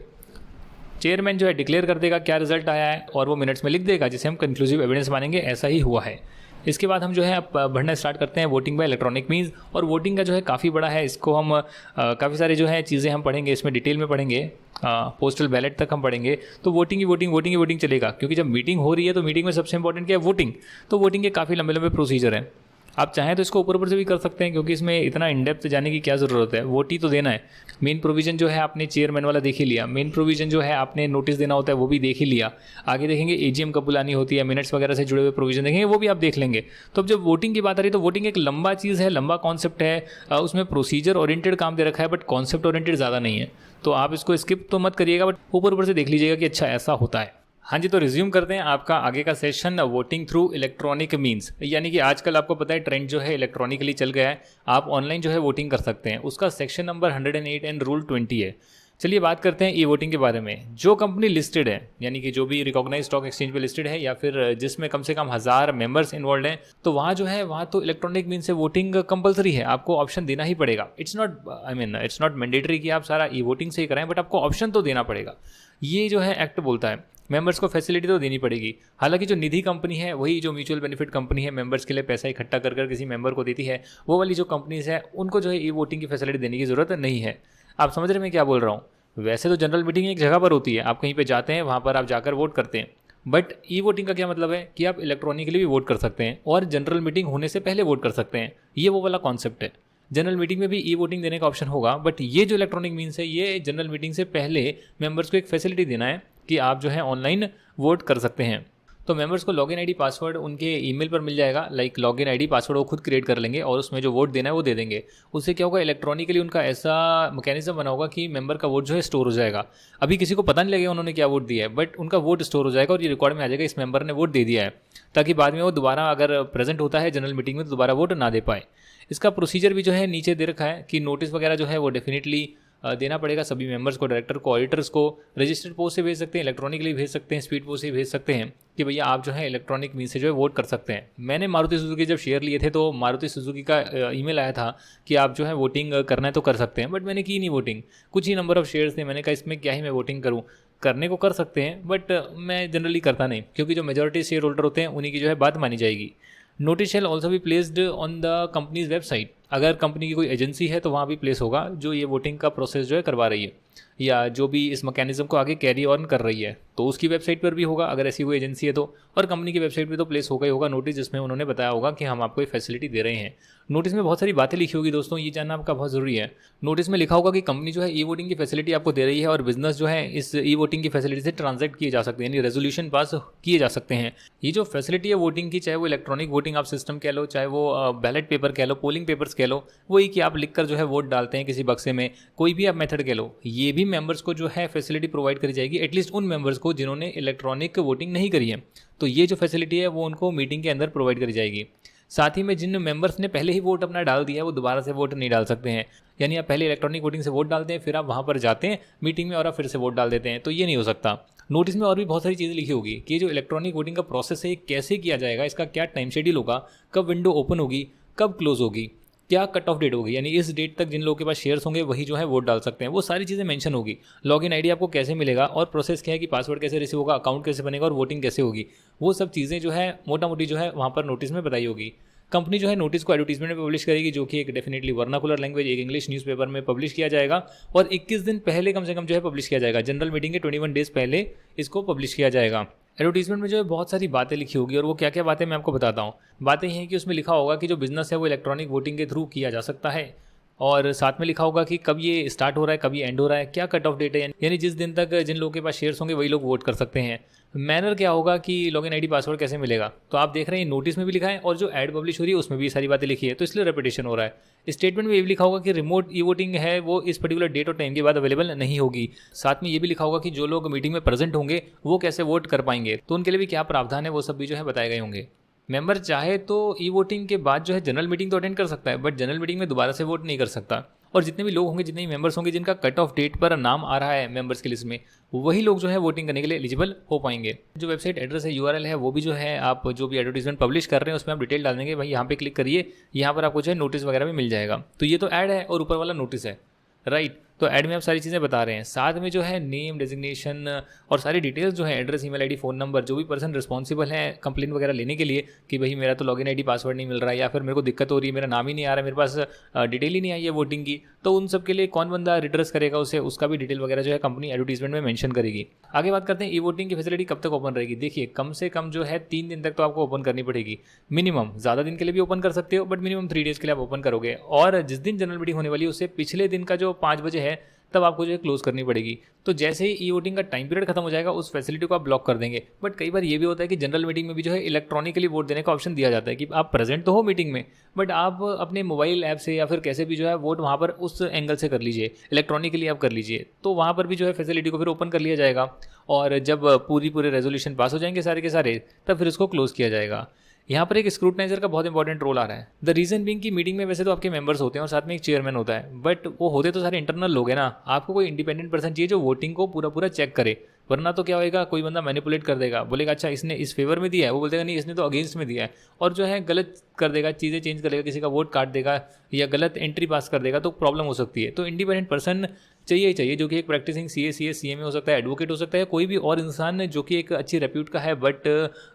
चेयरमैन जो है डिक्लेयर कर देगा क्या रिजल्ट आया है और वो मिनट्स में लिख देगा, जिसे हम कंक्लूसिव एविडेंस मानेंगे ऐसा ही हुआ है। इसके बाद हम जो है अब बढ़ना स्टार्ट करते हैं वोटिंग बाय इलेक्ट्रॉनिक मीन्स। और वोटिंग का जो है काफ़ी बड़ा है, इसको हम काफ़ी सारे जो है चीज़ें हम पढ़ेंगे, इसमें डिटेल में पढ़ेंगे, पोस्टल बैलेट तक हम पढ़ेंगे। तो वोटिंग चलेगा, क्योंकि जब मीटिंग हो रही है तो मीटिंग में सबसे इंपॉर्टेंट क्या है? वोटिंग। तो वोटिंग के काफ़ी लंबे लंबे प्रोसीजर हैं। आप चाहें तो इसको ऊपर से भी कर सकते हैं, क्योंकि इसमें इतना इन डेप्थ जाने की क्या ज़रूरत है, वोट ही तो देना है। मेन प्रोविज़न जो है आपने चेयरमैन वाला देख ही लिया, मेन प्रोविज़न जो है आपने नोटिस देना होता है वो भी देख ही लिया। आगे देखेंगे एजीएम कब बुलानी होती है, मिनट्स वगैरह से जुड़े हुए प्रोविज़न देखेंगे, वो भी आप देख लेंगे। तो अब जब वोटिंग की बात आ रही है तो वोटिंग एक लंबा चीज़ है, लंबा कॉन्सेप्ट है, उसमें प्रोसीजर ओरिएंटेड काम दे रखा है, बट कॉन्सेप्ट ओरिएंटेड ज़्यादा नहीं है। तो आप इसको स्किप तो मत करिएगा, बट ऊपर से देख लीजिएगा कि अच्छा ऐसा होता है। हाँ जी, तो रिज्यूम करते हैं आपका आगे का session, voting through electronic means. यानी कि आजकल आपको पता है ट्रेंड जो है इलेक्ट्रॉनिकली चल गया है, आप ऑनलाइन जो है वोटिंग कर सकते हैं। उसका सेक्शन नंबर 108 एंड रूल 20 है। चलिए बात करते हैं ई वोटिंग के बारे में। जो कंपनी लिस्टेड है, यानी कि जो भी रिकॉग्नाइज स्टॉक एक्सचेंज पे लिस्टेड है या फिर जिसमें कम से कम 1000 मेंबर्स इन्वॉल्व हैं, तो वहाँ जो है वहाँ तो इलेक्ट्रॉनिक मीन से वोटिंग कंपलसरी है, आपको ऑप्शन देना ही पड़ेगा। इट्स नॉट मैंडेटरी कि आप सारा ई वोटिंग से ही कराएं, बट आपको ऑप्शन तो देना पड़ेगा। ये जो है एक्ट बोलता है मेंबर्स को फैसिलिटी तो देनी पड़ेगी। हालांकि जो निधि कंपनी है वही जो म्यूचुअल बेनिफिट कंपनी है, मेंबर्स के लिए पैसा इकट्ठा कर किसी मेंबर को देती है, वो वाली जो कंपनीज है उनको जो है ई वोटिंग की फैसिलिटी देने की ज़रूरत नहीं है। आप समझ रहे मैं क्या बोल रहा हूँ? वैसे तो जनरल मीटिंग एक जगह पर होती है, आप कहीं पे जाते हैं, वहाँ पर आप जाकर वोट करते हैं, बट ई वोटिंग का क्या मतलब है कि आप इलेक्ट्रॉनिकली भी वोट कर सकते हैं और जनरल मीटिंग होने से पहले वोट कर सकते हैं। ये वो वाला कॉन्सेप्ट है। जनरल मीटिंग में भी ई वोटिंग देने का ऑप्शन होगा, बट ये जो इलेक्ट्रॉनिक मीन्स है ये जनरल मीटिंग से पहले मेंबर्स को एक फैसिलिटी देना है कि आप जो है ऑनलाइन वोट कर सकते हैं। तो मेंबर्स को लॉगिन आईडी पासवर्ड उनके ईमेल पर मिल जाएगा। लाइक लॉगिन आईडी पासवर्ड वो खुद क्रिएट कर लेंगे और उसमें जो वोट देना है वो दे देंगे। उससे क्या होगा, इलेक्ट्रॉनिकली उनका ऐसा मैकेनिज्म बना होगा कि मेंबर का वोट जो है स्टोर हो जाएगा। अभी किसी को पता नहीं लगेगा उन्होंने क्या वोट दिया है, बट उनका वोट स्टोर हो जाएगा और ये रिकॉर्ड में आ जाएगा इस मेंबर ने वोट दे दिया है, ताकि बाद में वो दोबारा अगर प्रेजेंट होता है जनरल मीटिंग में तो दोबारा वोट ना दे पाए। इसका प्रोसीजर भी जो है नीचे दे रखा है कि नोटिस वगैरह जो है वो डेफिनेटली देना पड़ेगा सभी मेंबर्स को, डायरेक्टर को, ऑडिटर्स को। रजिस्टर्ड पोस्ट से भेज सकते हैं, इलेक्ट्रॉनिकली भेज सकते हैं, स्पीड पोस्ट से भेज सकते हैं कि भैया आप जो है इलेक्ट्रॉनिक मीन से जो है वोट कर सकते हैं। मैंने मारुति सुजुकी जब शेयर लिए थे तो मारुति सुजुकी का ईमेल आया था कि आप जो है वोटिंग करना है तो कर सकते हैं, बट मैंने की नहीं वोटिंग। कुछ ही नंबर ऑफ शेयर्स थे, मैंने कहा इसमें क्या ही मैं वोटिंग करूँ। करने को कर सकते हैं बट मैं जनरली करता नहीं, क्योंकि जो मेजॉरिटी शेयर होल्डर होते हैं उन्हीं की जो है बात मानी जाएगी। नोटिस शैल ऑल्सो भी placed on the companies website. अगर कंपनी की कोई एजेंसी है तो वहाँ भी प्लेस होगा जो ये वोटिंग का प्रोसेस जो है करवा रही है या जो भी इस मैकेनिज्म को आगे कैरी ऑन कर रही है, तो उसकी वेबसाइट पर भी होगा अगर ऐसी कोई एजेंसी है तो। और कंपनी की वेबसाइट पे तो प्लेस होगा ही होगा नोटिस, जिसमें उन्होंने बताया होगा कि हम आपको ये फैसिलिटी दे रहे हैं। नोटिस में बहुत सारी बातें लिखी होगी दोस्तों, ये जानना आपका बहुत ज़रूरी है। नोटिस में लिखा होगा कि कंपनी जो है ई वोटिंग की फैसिलिटी आपको दे रही है और बिजनेस जो है इस ई वोटिंग की फैसिलिटी से ट्रांजैक्ट किए जा सकते हैं, यानी रेजोल्यूशन पास किए जा सकते हैं। ये जो फैसिलिटी है वोटिंग की, चाहे वो इलेक्ट्रॉनिक वोटिंग आप सिस्टम कह लो, चाहे वो बैलेट पेपर कह लो, पोलिंग पेपर्स कह लो, वही कि आप लिखकर जो है वोट डालते हैं किसी बक्से में, कोई भी आप मेथड कह लो, ये भी मेंबर्स को जो है फैसिलिटी प्रोवाइड करी जाएगी, एटलीस्ट उन मेंबर्स को जिन्होंने इलेक्ट्रॉनिक वोटिंग नहीं करी है। तो ये जो फैसिलिटी है वो उनको मीटिंग के अंदर प्रोवाइड करी जाएगी। साथ ही में जिन मेंबर्स ने पहले ही वोट अपना डाल दिया है वो दोबारा से वोट नहीं डाल सकते हैं। यानी आप पहले इलेक्ट्रॉनिक वोटिंग से वोट डालते हैं, फिर आप वहाँ पर जाते हैं मीटिंग में और आप फिर से वोट डाल देते हैं, तो ये नहीं हो सकता। नोटिस में और भी बहुत सारी चीज़ें लिखी होगी कि जो इलेक्ट्रॉनिक वोटिंग का प्रोसेस है ये कैसे किया जाएगा, इसका क्या टाइम शेड्यूल होगा, कब विंडो ओपन होगी, कब क्लोज होगी, क्या कट ऑफ डेट होगी, यानी इस डेट तक जिन लोगों के पास शेयर्स होंगे वही जो है वोट डाल सकते हैं, वो सारी चीज़ें मेंशन होगी। लॉगिन आईडी आपको कैसे मिलेगा और प्रोसेस क्या है कि पासवर्ड कैसे रिसीव होगा, अकाउंट कैसे बनेगा और वोटिंग कैसे होगी, वो सब चीज़ें जो है मोटा मोटी जो है वहाँ पर नोटिस में बताई होगी। कंपनी जो है नोटिस को एडवर्टीजमेंट में पब्लिश करेगी, जो कि एक डेफिनेटली वर्नाकुलर लैंग्वेज, एक इंग्लिश न्यूज़पेपर में पब्लिश किया जाएगा और 21 दिन पहले कम से कम जो है पब्लिश किया जाएगा। जनरल मीटिंग के 21 डेज पहले इसको पब्लिश किया जाएगा। एडवर्टीजमेंट में जो है बहुत सारी बातें लिखी होगी और वो क्या क्या बातें मैं आपको बताता हूँ। बातें ये हैं कि उसमें लिखा होगा कि जो बिजनेस है वो इलेक्ट्रॉनिक वोटिंग के थ्रू किया जा सकता है और साथ में लिखा होगा कि कब ये स्टार्ट हो रहा है, कब ये एंड हो रहा है, क्या कट ऑफ डेट है, यानी जिस दिन तक जिन लोगों के पास शेयर्स होंगे वही लोग वोट कर सकते हैं। मैनर क्या होगा कि लॉगिन आईडी पासवर्ड कैसे मिलेगा, तो आप देख रहे हैं नोटिस में भी लिखा है और जो एड पब्लिश हो रही है उसमें भी सारी बातें लिखी है, तो इसलिए रेपिटेशन हो रहा है। स्टेटमेंट में ये भी लिखा होगा कि रिमोट ई वोटिंग है वो इस पर्टिकुलर डेट और टाइम के बाद अवेलेबल नहीं होगी। साथ में ये भी लिखा होगा कि जो लोग मीटिंग में प्रेजेंट होंगे वो कैसे वोट कर पाएंगे, तो उनके लिए भी क्या प्रावधान है वो सब भी जो है बताए गए होंगे। मेंबर चाहे तो ई वोटिंग के बाद जो है जनरल मीटिंग तो अटेंड कर सकता है, बट जनरल मीटिंग में दोबारा से वोट नहीं कर सकता। और जितने भी लोग होंगे, जितने भी मेंबर्स होंगे जिनका कट ऑफ डेट पर नाम आ रहा है मेंबर्स की लिस्ट में, वही लोग जो है वोटिंग करने के लिए एलिजिबल हो पाएंगे। जो वेबसाइट एड्रेस है, यूआरएल है, वो भी जो है आप जो भी एडवर्टीजमेंट पब्लिश कर रहे हैं उसमें आप डिटेल डाल देंगे, भाई यहाँ पे क्लिक करिए, यहाँ पर आपको जो है नोटिस वगैरह भी मिल जाएगा। तो ये तो ऐड है और ऊपर वाला नोटिस है, राइट। तो ऐड में आप सारी चीज़ें बता रहे हैं, साथ में जो है नेम, डेजिग्नेशन और सारी डिटेल्स जो है, address, email ID, phone number, जो भी पर्सन रिस्पॉन्सिबल है कंप्लेंट वगैरह लेने के लिए कि भाई मेरा तो लॉगिन आईडी पासवर्ड नहीं मिल रहा है या फिर मेरे को दिक्कत हो रही है, मेरा नाम ही नहीं आ रहा है, मेरे पास डिटेल ही नहीं आई है वोटिंग की, तो उन सब के लिए कौन बंदा रिड्रेस करेगा उसे, उसका भी डिटेल वगैरह जो है कंपनी एडवर्टीजमेंट में मेंशन करेगी। आगे बात करते हैं ई वोटिंग की फैसिलिटी कब तक ओपन रहेगी। देखिए कम से कम जो है 3 दिन तक तो आपको ओपन करनी पड़ेगी मिनिमम, ज़्यादा दिन के लिए भी ओपन कर सकते हो बट मिनिमम 3 डेज़ के लिए आप ओपन करोगे। और जिस दिन जनरल मीटिंग होने वाली है उससे पिछले दिन का जो 5 बजे है तब आपको जो है क्लोज करनी पड़ेगी। तो जैसे ही ई वोटिंग का टाइम पीरियड खत्म हो जाएगा उस फैसिलिटी को आप ब्लॉक कर देंगे। बट कई बार ये भी होता है कि जनरल मीटिंग में भी जो है इलेक्ट्रॉनिकली वोट देने का ऑप्शन दिया जाता है कि आप प्रेजेंट तो हो मीटिंग में बट आप अपने मोबाइल ऐप से या फिर कैसे भी जो है वोट वहाँ पर उस एंगल से कर लीजिए, इलेक्ट्रॉनिकली आप कर लीजिए, तो वहाँ पर भी जो है फैसिलिटी को फिर ओपन कर लिया जाएगा और जब पूरे रेजोल्यूशन पास हो जाएंगे सारे के सारे तब फिर इसको क्लोज किया जाएगा। यहाँ पर एक स्क्रूटनाइजर का बहुत इंपॉर्टेंट रोल आ रहा है। द रीजन बीइंग कि मीटिंग में वैसे तो आपके मेंबर्स होते हैं और साथ में एक चेयरमैन होता है, बट वो होते तो सारे इंटरनल लोग हैं ना। आपको कोई इंडिपेंडेंट पर्सन चाहिए जो वोटिंग को पूरा पूरा चेक करे, वरना तो क्या होएगा, कोई बंदा मैनिपुलेट कर देगा, बोलेगा अच्छा इसने इस फेवर में दिया है, वो बोल देगा नहीं इसने तो अगेंस्ट में दिया है, और जो है गलत कर देगा, चीज़ें चेंज कर देगा, किसी का वोट काट देगा या गलत एंट्री पास कर देगा, तो प्रॉब्लम हो सकती है। तो इंडिपेंडेंट पर्सन चाहिए ही चाहिए, जो कि एक प्रैक्टिसिंग CA हो सकता है, एडवोकेट हो सकता है, कोई भी और इंसान जो कि एक अच्छी रेप्यूट का है बट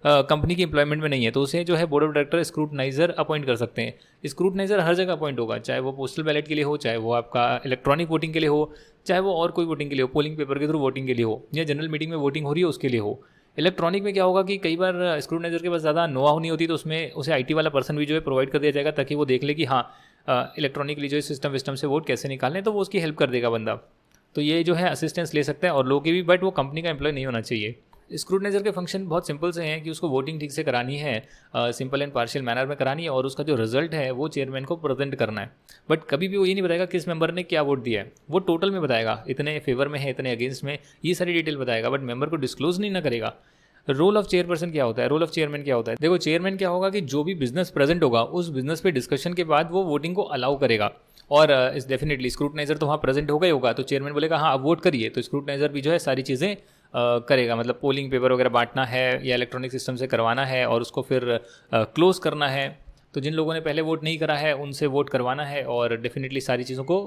कंपनी की एम्प्लॉयमेंट में नहीं है, तो उसे जो है बोर्ड ऑफ डायरेक्टर स्क्रूटनाइजर अपॉइंट कर सकते हैं। स्क्रूटनाइजर हर जगह अपॉइंट होगा, चाहे वो पोस्टल बैलेट के लिए हो, चाहे वो आपका इलेक्ट्रॉनिक वोटिंग के लिए हो, चाहे वो और कोई वोटिंग के लिए हो, पोलिंग पेपर के थ्रू वोटिंग के लिए हो, या जनरल मीटिंग में वोटिंग हो रही है उसके लिए हो। इलेक्ट्रॉनिक में क्या होगा कि कई बार स्क्रूटनाइजर के पास ज़्यादा नोहा नहीं होती, तो उसमें उसे IT वाला पर्सन भी जो है प्रोवाइड कर दिया जाएगा, ताकि वो देख ले कि हाँ इलेक्ट्रॉनिकली जो है सिस्टम विस्टम से वोट कैसे निकालने, तो वो उसकी हेल्प कर देगा बंदा। तो ये जो है असिस्टेंस ले सकता है और लोग के भी, बट वो कंपनी का एम्प्लॉय नहीं होना चाहिए। स्क्रूटनाइजर के फंक्शन बहुत सिंपल से हैं कि उसको वोटिंग ठीक से करानी है, सिंपल एंड पार्शियल मैनर में करानी है, और उसका जो रिजल्ट है वो चेयरमैन को प्रेजेंट करना है। बट कभी भी वो ये नहीं बताएगा किस मेंबर ने क्या वोट दिया है, वो टोटल में बताएगा, इतने फेवर में है, इतने अगेंस्ट में, ये सारी डिटेल बताएगा, बट मेंबर को डिस्क्लोज नहीं ना करेगा। रोल ऑफ चेयरपर्सन क्या होता है, रोल ऑफ चेयरमैन क्या होता है? देखो, चेयरमैन क्या होगा कि जो भी बिजनेस प्रेजेंट होगा उस बिजनेस पे डिस्कशन के बाद वो वोटिंग को अलाउ करेगा, और इस डेफिनेटली स्क्रूटनाइजर तो वहाँ प्रेजेंट होगा ही होगा, तो चेयरमैन बोलेगा हाँ आप वोट करिए, तो स्क्रूटनाइजर भी जो है सारी चीज़ें करेगा, मतलब पोलिंग पेपर वगैरह बांटना है या इलेक्ट्रॉनिक सिस्टम से करवाना है और उसको फिर क्लोज करना है। तो जिन लोगों ने पहले वोट नहीं करा है उनसे वोट करवाना है और डेफिनेटली सारी चीज़ों को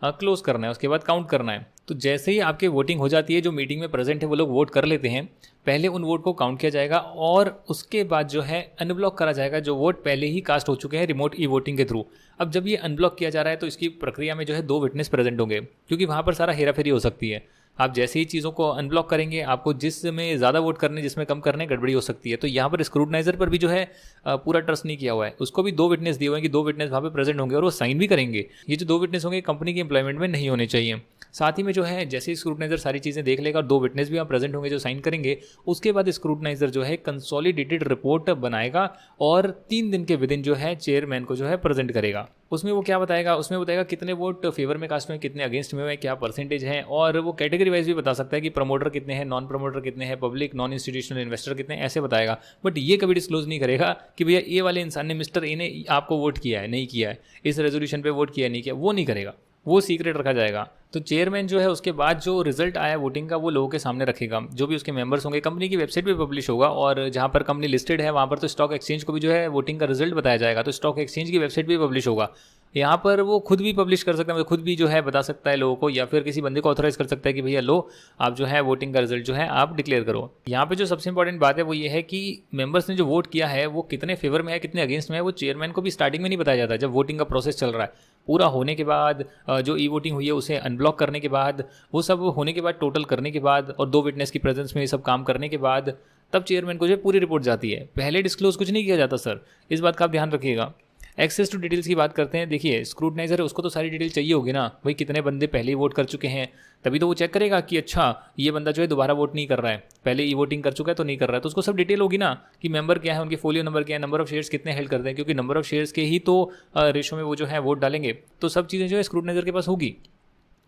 क्लोज करना है, उसके बाद काउंट करना है। तो जैसे ही आपकी वोटिंग हो जाती है, जो मीटिंग में प्रेजेंट है वो लोग वोट कर लेते हैं, पहले उन वोट को काउंट किया जाएगा और उसके बाद जो है अनब्लॉक करा जाएगा जो वोट पहले ही कास्ट हो चुके हैं रिमोट ई वोटिंग के थ्रू। अब जब ये अनब्लॉक किया जा रहा है तो इसकी प्रक्रिया में जो है 2 विटनेस प्रेजेंट होंगे, क्योंकि वहाँ पर सारा हेराफेरी हो सकती है। आप जैसे ही चीज़ों को अनब्लॉक करेंगे, आपको जिसमें ज़्यादा वोट करने जिसमें कम करने गड़बड़ी हो सकती है। तो यहाँ पर स्क्रूटनाइजर पर भी जो है पूरा ट्रस्ट नहीं किया हुआ है, उसको भी 2 विटनेस दिए हुए हैं कि 2 विटनेस वहाँ पे प्रेजेंट होंगे और वो साइन भी करेंगे। ये जो 2 विटनेस होंगे कंपनी के एम्प्लॉयमेंट में नहीं होने चाहिए। साथ ही में जो है जैसे ही स्क्रूटनाइजर सारी चीज़ें देख लेगा और 2 विटनेस भी वहाँ प्रेजेंट होंगे जो साइन करेंगे, उसके बाद स्क्रूटनाइजर जो है कंसोलिडेटेड रिपोर्ट बनाएगा और 3 दिन के विदिन जो है चेयरमैन को जो है प्रेजेंट करेगा। उसमें वो क्या बताएगा, उसमें बताएगा कितने वोट फेवर में कास्ट में, कितने अगेंस्ट में हुए, क्या परसेंटेज है, और वो कैटेगरी वाइज भी बता सकता है कि प्रमोटर कितने हैं, नॉन प्रमोटर कितने हैं, पब्लिक नॉन इंस्टीट्यूशनल इन्वेस्टर कितने, ऐसे बताएगा। बट ये कभी डिस्क्लोज नहीं करेगा कि भैया ए वाले इंसान ने, मिस्टर ए ने आपको वोट किया है नहीं किया है, इस रेजोल्यूशन पे वोट किया नहीं किया, वो नहीं करेगा, वो सीक्रेट रखा जाएगा। तो चेयरमैन जो है उसके बाद जो रिजल्ट आया वोटिंग का वो लोगों के सामने रखेगा, जो भी उसके मेंबर्स होंगे, कंपनी की वेबसाइट पे पब्लिश होगा, और जहाँ पर कंपनी लिस्टेड है वहाँ पर तो स्टॉक एक्सचेंज को भी जो है वोटिंग का रिजल्ट बताया जाएगा, तो स्टॉक एक्सचेंज की वेबसाइट पे पब्लिश होगा। यहाँ पर वो खुद भी पब्लिश कर सकता है, मतलब खुद भी जो है बता सकता है लोगों को, या फिर किसी बंदे को ऑथराइज कर सकता है कि भैया लो आप जो है वोटिंग का रिजल्ट जो है आप डिक्लेयर करो। यहाँ पे जो सबसे इंपॉर्टेंट बात है वो ये है कि मेंबर्स ने जो वोट किया है वो कितने फेवर में है, कितने अगेंस्ट में है, वो चेयरमैन को भी स्टार्टिंग में नहीं बताया जाता। जब वोटिंग का प्रोसेस चल रहा है पूरा होने के बाद, जो ई वोटिंग हुई है उसे अनब्लॉक करने के बाद, वो सब होने के बाद, टोटल करने के बाद और 2 विटनेस की प्रेजेंस में ये सब काम करने के बाद, तब चेयरमैन को जो पूरी रिपोर्ट जाती है। पहले डिस्क्लोज कुछ नहीं किया जाता सर, इस बात का आप ध्यान रखिएगा। एक्सेस टू डिटेल्स की बात करते हैं। देखिए स्क्रूटनाइजर है, उसको तो सारी डिटेल चाहिए होगी ना, भाई कितने बंदे पहले ही वोट कर चुके हैं, तभी तो वो चेक करेगा कि अच्छा ये बंदा जो है दोबारा वोट नहीं कर रहा है, पहले ई वोटिंग कर चुका है तो नहीं कर रहा है, तो उसको सब डिटेल होगी ना कि मेंबर क्या है, उनके फोलियो नंबर क्या है, नंबर ऑफ शेयर्स कितने हेल्ड करते हैं, क्योंकि नंबर ऑफ शेयर्स के ही तो रेशो में वो जो है वोट डालेंगे, तो सब चीज़ें जो है स्क्रूटनाइजर के पास होगी।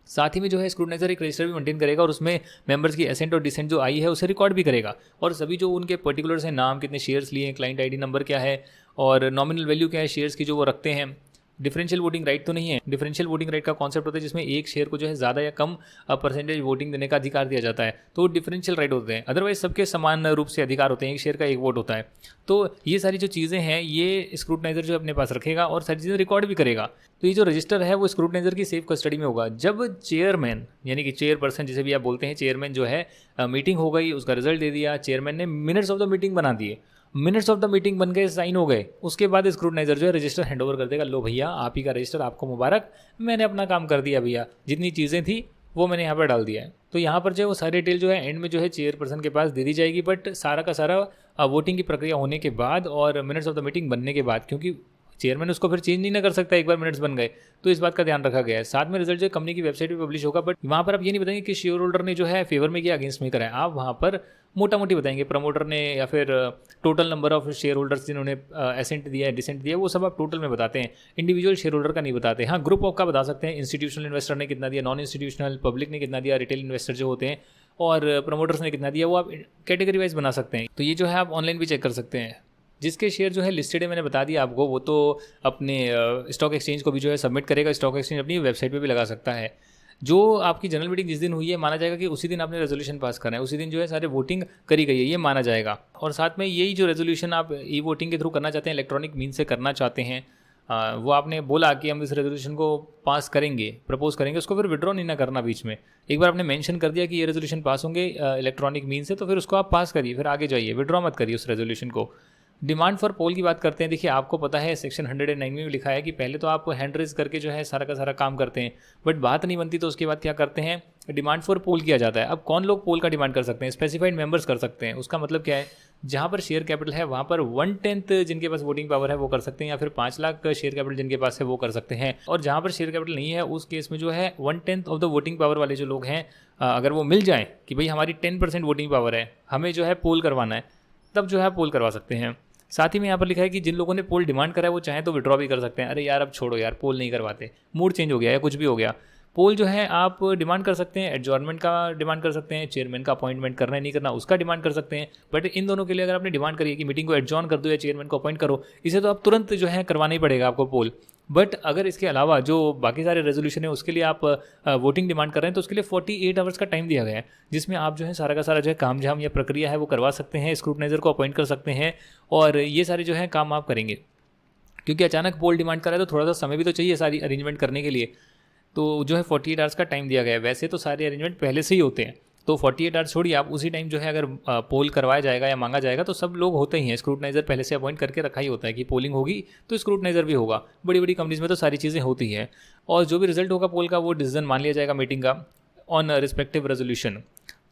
साथ ही में जो है स्क्रूटनाइजर एक रजिस्टर भी मेंटेन करेगा और उसमें मेंबर्स की एसेंट और डिसेंट जो आई है उसे रिकॉर्ड भी करेगा, और सभी जो उनके पर्टिकुलर्स हैं, नाम, कितने शेयर्स लिए हैं, क्लाइंट आईडी नंबर क्या है और नॉमिनल वैल्यू क्या है शेयर्स की जो वो रखते हैं। डिफरेंशियल वोटिंग राइट तो नहीं है। डिफरेंशियल वोटिंग राइट का कॉन्सेप्ट होता है जिसमें एक शेयर को जो है ज़्यादा या कम परसेंटेज वोटिंग देने का अधिकार दिया जाता है, तो डिफरेंशियल राइट होते हैं। अदरवाइज सबके समान रूप से अधिकार होते हैं, एक शेयर का एक वोट होता है। तो ये सारी जो चीज़ें हैं ये स्क्रूटनाइजर जो अपने पास रखेगा और सारी चीज़ें रिकॉर्ड भी करेगा। तो ये जो रजिस्टर है वो स्क्रूटनाइजर की सेफ कस्टडी में होगा। जब चेयरमैन यानी कि चेयरपर्सन जिसे भी आप बोलते हैं, चेयरमैन जो है मीटिंग हो गई, उसका रिजल्ट दे दिया, चेयरमैन ने मिनट्स ऑफ द मीटिंग बना दिए, मिनट्स ऑफ द मीटिंग बन गए, साइन हो गए, उसके बाद स्क्रूटनाइजर जो है रजिस्टर हैंडओवर कर देगा, लो भैया आप ही का रजिस्टर, आपको मुबारक, मैंने अपना काम कर दिया भैया, जितनी चीज़ें थी वो मैंने यहाँ पर डाल दिया है। तो यहाँ पर जो है वो सारी डिटेल जो है एंड में जो है चेयरपर्सन के पास दे दी जाएगी, बट सारा का सारा वोटिंग की प्रक्रिया होने के बाद और मिनट्स ऑफ द मीटिंग बनने के बाद, क्योंकि चेयरमैन उसको फिर चेंज नहीं ना कर सकता एक बार मिनट्स बन गए, तो इस बात का ध्यान रखा गया है। साथ में रिजल्ट जो कंपनी की वेबसाइट पे पब्लिश होगा, बट वहाँ पर आप ये नहीं बताएंगे कि शेयर होल्डर ने जो है फेवर में किया अगेंस्ट में करा है, आप वहाँ पर मोटा मोटी बताएंगे प्रमोटर ने या फिर total number of share holders जिन्होंने एसेंट दिया है, डिसेंट दिया है, वो सब आप टोटल में बताते हैं, इंडिविजुअल शेयर होल्डर का नहीं बताते। हाँ, ग्रुप ऑफ का बता सकते हैं, इंस्टीट्यूशनल इन्वेस्टर ने कितना दिया, नॉन इंस्टीट्यूशनल पब्लिक ने कितना दिया, रिटेल इन्वेस्टर जो होते हैं और प्रमोटर्स ने कितना दिया, वो आप कैटेगरी वाइज बना सकते हैं। तो ये जो है आप ऑनलाइन भी चेक कर सकते हैं। जिसके शेयर जो है लिस्टेड है, मैंने बता दिया आपको, वो तो अपने स्टॉक एक्सचेंज को भी जो है सबमिट करेगा, स्टॉक एक्सचेंज अपनी वेबसाइट पे भी लगा सकता है। जो आपकी जनरल मीटिंग जिस दिन हुई है, माना जाएगा कि उसी दिन आपने रेजोल्यूशन पास करना है, उसी दिन जो है सारे वोटिंग करी गई है, ये माना जाएगा। और साथ में यही जो रेजोल्यूशन आप ई वोटिंग के थ्रू करना चाहते हैं, इलेक्ट्रॉनिक मीन से करना चाहते हैं, वो आपने बोला कि हम इस रेजोल्यूशन को पास करेंगे, प्रपोज करेंगे, उसको फिर विड्रॉ नहीं ना करना बीच में। एक बार आपने मेंशन कर दिया कि ये रेजोल्यूशन पास होंगे इलेक्ट्रॉनिक मीन से, तो फिर उसको आप पास करिए, फिर आगे जाइए, विड्रॉ मत करिए उस रेजोल्यूशन को। डिमांड फॉर पोल की बात करते हैं। देखिए, आपको पता है सेक्शन 109 में भी लिखा है कि पहले तो आप हैंड रेज करके जो है सारा का सारा काम करते हैं, बट बात नहीं बनती तो उसके बाद क्या करते हैं, डिमांड फॉर पोल किया जाता है। अब कौन लोग पोल का डिमांड कर सकते हैं? स्पेसिफाइड मेंबर्स कर सकते हैं। उसका मतलब क्या है, जहाँ पर शेयर कैपिटल है वहाँ पर 1/10 जिनके पास वोटिंग पावर है वो कर सकते हैं, या फिर 5 लाख शेयर कैपिटल जिनके पास है वो कर सकते हैं। और जहाँ पर शेयर कैपिटल नहीं है उस केस में जो है 1/10 ऑफ द वोटिंग पावर वाले जो लोग हैं, अगर वो मिल जाए कि भाई हमारी 10% वोटिंग पावर है, हमें जो है पोल करवाना है, तब जो है पोल करवा सकते हैं। साथ ही में यहाँ पर लिखा है कि जिन लोगों ने पोल डिमांड करा है वो चाहें तो विड्रॉ भी कर सकते हैं। अरे यार अब छोड़ो यार, पोल नहीं करवाते, मूड चेंज हो गया या कुछ भी हो गया। पोल जो है आप डिमांड कर सकते हैं, एडजॉर्नमेंट का डिमांड कर सकते हैं, चेयरमैन का अपॉइंटमेंट करना है नहीं करना उसका डिमांड कर सकते हैं। बट इन दोनों के लिए अगर आपने डिमांड करी है कि मीटिंग को एडजॉर्न कर दो या चेयरमैन को अपॉइंट करो, इसे तो आप तुरंत जो है करवाना ही पड़ेगा आपको पोल। बट अगर इसके अलावा जो बाकी सारे रेजोल्यूशन है उसके लिए आप वोटिंग डिमांड कर रहे हैं, तो उसके लिए 48 आवर्स का टाइम दिया गया है, जिसमें आप जो है सारा का सारा जो है काम झाम या प्रक्रिया है वो करवा सकते हैं, स्क्रूटनाइजर को अपॉइंट कर सकते हैं, और ये सारे जो है काम आप करेंगे। क्योंकि अचानक पोल डिमांड करा है तो थोड़ा सा समय भी तो चाहिए सारी अरेंजमेंट करने के लिए, तो जो है 48 आवर्स का टाइम दिया गया है। वैसे तो सारे अरेंजमेंट पहले से ही होते हैं, तो 48 आवर्स छोड़िए, आप उसी टाइम जो है अगर पोल करवाया जाएगा या मांगा जाएगा तो सब लोग होते ही हैं। स्क्रूटनाइजर पहले से अपॉइंट करके रखा ही होता है कि पोलिंग होगी तो स्क्रूटनाइजर भी होगा। बड़ी बड़ी कंपनीज में तो सारी चीज़ें होती हैं, और जो भी रिजल्ट होगा पोल का वो डिसीजन मान लिया जाएगा मीटिंग का ऑन रिस्पेक्टिव रेजोल्यूशन।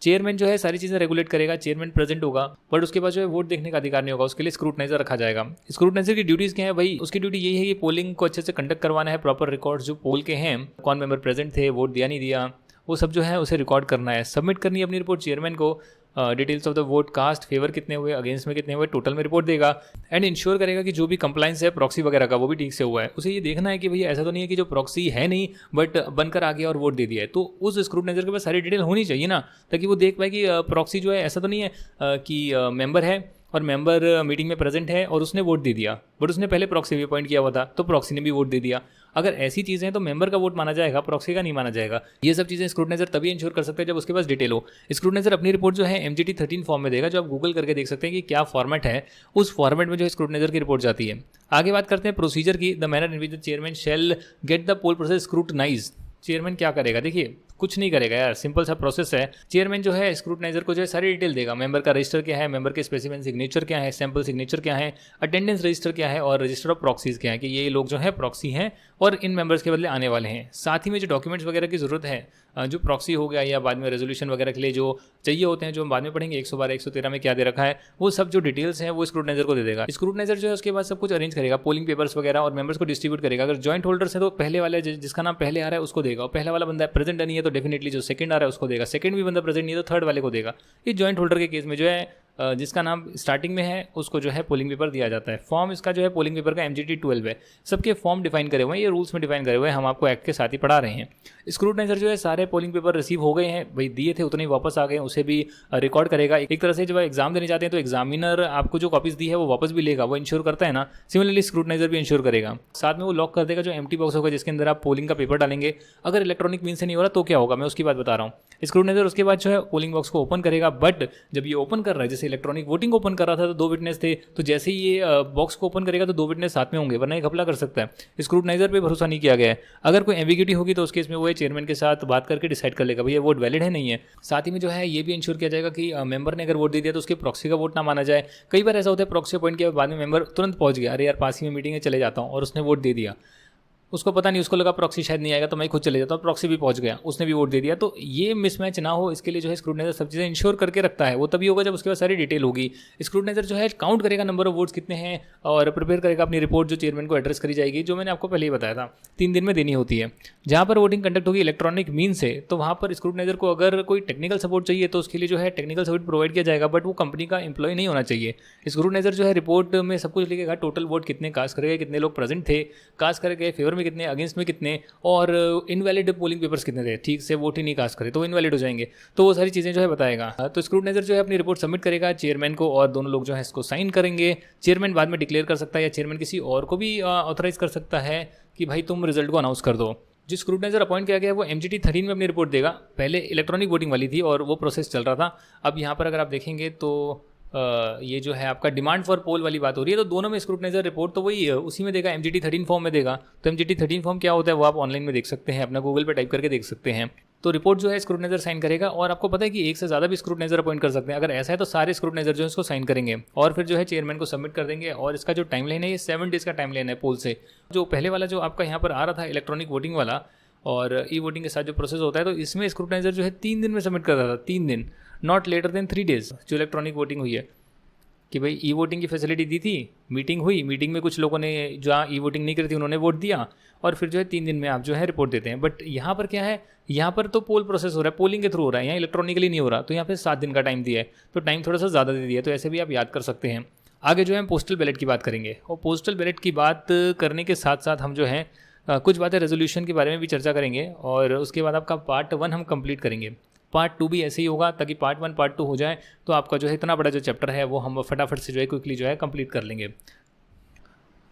चेयरमैन जो है सारी चीज़ें रेगुलेट करेगा, चेयरमैन प्रेजेंट होगा, बट उसके बाद जो है वोट देखने का अधिकार नहीं होगा, उसके लिए स्क्रूटनाइजर रखा जाएगा। स्क्रूटनाइजर की ड्यूटीज़ क्या है भाई? उसकी ड्यूटी यही है कि पोलिंग को अच्छे से कंडक्ट करवाना है, प्रॉपर रिकॉर्ड्स जो पोल के हैं, कौन मेंबर प्रेजेंट थे, वोट दिया नहीं दिया, वो सब जो है उसे रिकॉर्ड करना है, सबमिट करनी है अपनी रिपोर्ट चेयरमैन को। Details of the vote cast, favour कितने हुए, अगेंस्ट में कितने हुए, टोटल में रिपोर्ट देगा, एंड इंश्योर करेगा कि जो भी कंप्लाइंस है प्रॉक्सी वगैरह का वो भी ठीक से हुआ है। उसे ये देखना है कि भैया ऐसा तो नहीं है कि जो प्रॉक्सी है नहीं बट बनकर आ गया और वोट दे दिया है, तो उस स्क्रूटनाइजर के पास सारी डिटेल होनी चाहिए ना, ताकि वो देख पाए कि प्रॉक्सी जो है ऐसा तो नहीं है कि मेंबर है और मेंबर मीटिंग में प्रेजेंट है और उसने वोट दे दिया, बट उसने पहले प्रॉक्सी भी अपॉइंट किया हुआ था तो प्रॉक्सी ने भी वोट दे दिया। अगर ऐसी चीज़ें हैं तो मेंबर का वोट माना जाएगा, प्रॉक्सी का नहीं माना जाएगा। ये सब चीज़ें स्क्रूटनाइजर तभी इंश्योर कर सकते हैं जब उसके पास डिटेल हो। स्क्रूटनाइजर अपनी रिपोर्ट जो है MGT 13 फॉर्म में देगा, जो आप गूगल करके देख सकते हैं कि क्या फॉर्मेट है, उस फॉर्मेट में जो स्क्रूटनाइजर की रिपोर्ट जाती है। आगे बात करते हैं प्रोसीजर की। The manner in which the chairman shall get the poll process scrutinise. Chairman क्या करेगा? देखिए कुछ नहीं करेगा यार, सिंपल सा प्रोसेस है। चेयरमैन जो है स्क्रूटनाइजर को जो है सारी डिटेल देगा, मेंबर का रजिस्टर क्या है, मेंबर के स्पेसिफिक सिग्नेचर क्या है, सैंपल सिग्नेचर क्या है, अटेंडेंस रजिस्टर क्या है, और रजिस्टर ऑफ प्रॉक्सीज क्या है, कि ये लोग जो है प्रॉक्सी हैं और इन मेंबर्स के बदले आने वाले हैं। साथ ही में जो डॉक्यूमेंट्स वगैरह की जरूरत है, जो प्रॉक्सी हो गया या बाद में रेजोल्यूशन वगैरह के लिए जो चाहिए होते हैं, जो हम बाद में पढ़ेंगे 112 113 में क्या दे रखा है, वो सब जो डिटेल्स हैं वो स्क्रूटनाइजर को दे देगा। स्क्रूटनाइजर जो है उसके बाद सब कुछ अरेंज करेगा, पोलिंग पेपर्स वगैरह, और मेंबर्स को डिस्ट्रीब्यूट करेगा। अगर जॉइंट होल्डर्स है तो पहले वाले जिसका नाम पहले आ रहा है उसको देगा, और पहला वाला बंदा प्रेजेंट नहीं है तो डेफिनेटली जो सेकंड आ रहा है उसको देगा, सेकंड भी बंदा प्रेजेंट नहीं है तो थर्ड वाले को देगा। ये जॉइंट होल्डर के केस में जो है जिसका नाम स्टार्टिंग में है उसको जो है पोलिंग पेपर दिया जाता है। फॉर्म इसका जो है पोलिंग पेपर का MGT 12 है। सबके फॉर्म डिफाइन करे हुए हैं, ये रूल्स में डिफाइन करे हुए हैं, हम आपको एक्ट के साथ ही पढ़ा रहे हैं। स्क्रूटनाइजर जो है सारे पोलिंग पेपर रिसीव हो गए हैं भाई, दिए थे उतने ही वापस आ गए, उसे भी रिकॉर्ड करेगा। एक तरह से जब एग्जाम देने जाते हैं तो एग्जामिनर आपको जो कॉपीज दी है वो वापस भी लेगा, वो इंश्योर करता है ना, सिमिलरली स्क्रूटनाइजर भी इंश्योर करेगा। साथ में वो लॉक कर देगा जो एम्प्टी बॉक्स होगा जिसके अंदर आप पोलिंग का पेपर डालेंगे। अगर इलेक्ट्रॉनिक मीन से नहीं हो रहा तो क्या होगा, मैं उसकी बात बता रहा हूँ। स्क्रूटनाइजर उसके बाद जो है पोलिंग बॉक्स को ओपन करेगा, बट जब ये ओपन कर रहा है, जैसे इलेक्ट्रॉनिक वोटिंग ओपन कर रहा था तो 2 विटनेस थे, तो जैसे ही ये बॉक्स को ओपन करेगा तो 2 विटनेस साथ में होंगे, वरना ये घपला कर सकता है। स्क्रूटनाइजर पे भरोसा नहीं किया गया है। अगर कोई एम्बिग्यूटी होगी तो उस केस में वो चेयरमैन के साथ बात करके डिसाइड कर लेगा भैया वोट वैलिड है नहीं है। साथ ही में जो है ये भी इंश्योर किया जाएगा कि मेंबर ने अगर वोट दे दिया तो उसके प्रॉक्सी का वोट ना माना जाए। कई बार ऐसा होता है प्रॉक्सी अपॉइंट किया बाद में मेंबर तुरंत पहुंच गया, अरे यार पास ही में मीटिंग है चले जाता हूँ, और उसने वोट दे दिया, उसको पता नहीं, उसको लगा प्रॉक्सी शायद नहीं आएगा तो मैं खुद चले जाता हूँ, प्रॉक्सी भी पहुंच गया, उसने भी वोट दे दिया। तो ये मिसमैच ना हो इसके लिए जो है स्क्रूटनाइजर सब चीज़ें इंश्योर करके रखता है। वो तभी होगा जब उसके पास सारी डिटेल होगी। स्क्रूटनाइजर जो है काउंट करेगा नंबर ऑफ वोट्स कितने हैं और प्रिपेयर करेगा अपनी रिपोर्ट जो चेयरमैन को एड्रेस करी जाएगी, जो मैंने आपको पहले ही बताया था 3 दिन में देनी होती है। जहाँ पर वोटिंग कंडक्ट होगी इलेक्ट्रॉनिक मीन से, तो वहाँ पर स्क्रूटनाइजर को अगर कोई टेक्निकल सपोर्ट चाहिए तो उसके लिए जो है टेक्निकल सपोर्ट प्रोवाइड किया जाएगा, बट वो कंपनी का एम्प्लॉय नहीं होना चाहिए। स्क्रूटनाइजर जो है रिपोर्ट में सब कुछ लिखेगा, टोटल वोट कितने कास्ट करेगा, कितने लोग प्रेजेंट थे, कास्ट करके फेवर में कितने, अगेंस्ट में कितने, और इनवैलिड पोलिंग पेपर्स कितने थे, ठीक से वोट ही नहीं कास्ट करे तो इनवैलिड हो जाएंगे। तो वो सारी चीज़ें जो है बताएगा। तो स्क्रूटनाइजर जो है अपनी रिपोर्ट सबमिट करेगा चेयरमैन को, और दोनों लोग जो है इसको साइन करेंगे। चेयरमैन बाद में डिक्लेयर कर सकता है, या चेयरमैन किसी और को भी ऑथराइज कर सकता है कि भाई तुम रिजल्ट को अनाउंस कर दो। जो स्क्रूटनाइजर अपॉइंट किया गया है वो MGT 13 में अपनी रिपोर्ट देगा। पहले इलेक्ट्रॉनिक वोटिंग वाली थी और वो प्रोसेस चल रहा था। अब यहाँ पर अगर आप देखेंगे तो ये जो है आपका डिमांड फॉर पोल वाली बात हो रही है, तो दोनों में स्क्रूटनाइजर रिपोर्ट तो वही उसी में देगा, MGT 13 फॉर्म में देगा। तो MGT 13 फॉर्म क्या होता है वो आप ऑनलाइन में देख सकते हैं, अपना गूगल पे टाइप करके देख सकते हैं। तो रिपोर्ट जो है स्क्रूटनाइजर साइन करेगा, और आपको पता है कि एक से ज़्यादा भी स्क्रूटनाइजर अपॉइंट कर सकते हैं। अगर ऐसा है तो सारे स्क्रूटनाइजर जो है इसको साइन करेंगे और फिर जो है चेयरमैन को सबमिट कर देंगे। और इसका जो टाइम लाइन है ये 7 डेज़ का टाइम लाइन है पोल से। जो पहले वाला जो आपका यहाँ पर आ रहा था इलेक्ट्रॉनिक वोटिंग वाला और ई वोटिंग के साथ जो प्रोसेस होता है, तो इसमें स्क्रूटनाइजर जो है 3 दिन में सबमिट कर रहा था, 3 दिन, नॉट लेटर देन 3 डेज़। जो इलेक्ट्रॉनिक वोटिंग हुई है कि भाई ई वोटिंग की फैसिलिटी दी थी, मीटिंग हुई, मीटिंग में कुछ लोगों ने जहाँ ई वोटिंग नहीं करी थी उन्होंने वोट दिया, और फिर जो है 3 दिन में आप जो है रिपोर्ट देते हैं। बट यहाँ पर क्या है, यहाँ पर तो पोल प्रोसेस हो रहा है, पोलिंग के थ्रू हो रहा है, यहाँ इलेक्ट्रॉनिकली नहीं हो रहा। तो यहाँ पे 7 दिन का टाइम दिया है, तो टाइम थोड़ा सा ज़्यादा दे दिया है, तो ऐसे भी आप याद कर सकते हैं। आगे जो है हम पोस्टल बैलेट की बात करेंगे, और पोस्टल बैलेट की बात करने के साथ साथ हम जो है कुछ बातें रेजोल्यूशन के बारे में भी चर्चा करेंगे, और उसके बाद आपका पार्ट 1 हम कंप्लीट करेंगे। पार्ट 2 भी ऐसे ही होगा, ताकि पार्ट 1 पार्ट 2 हो जाए तो आपका जो है इतना बड़ा जो चैप्टर है वो हम फटाफट से जो है क्विकली जो है कंप्लीट कर लेंगे।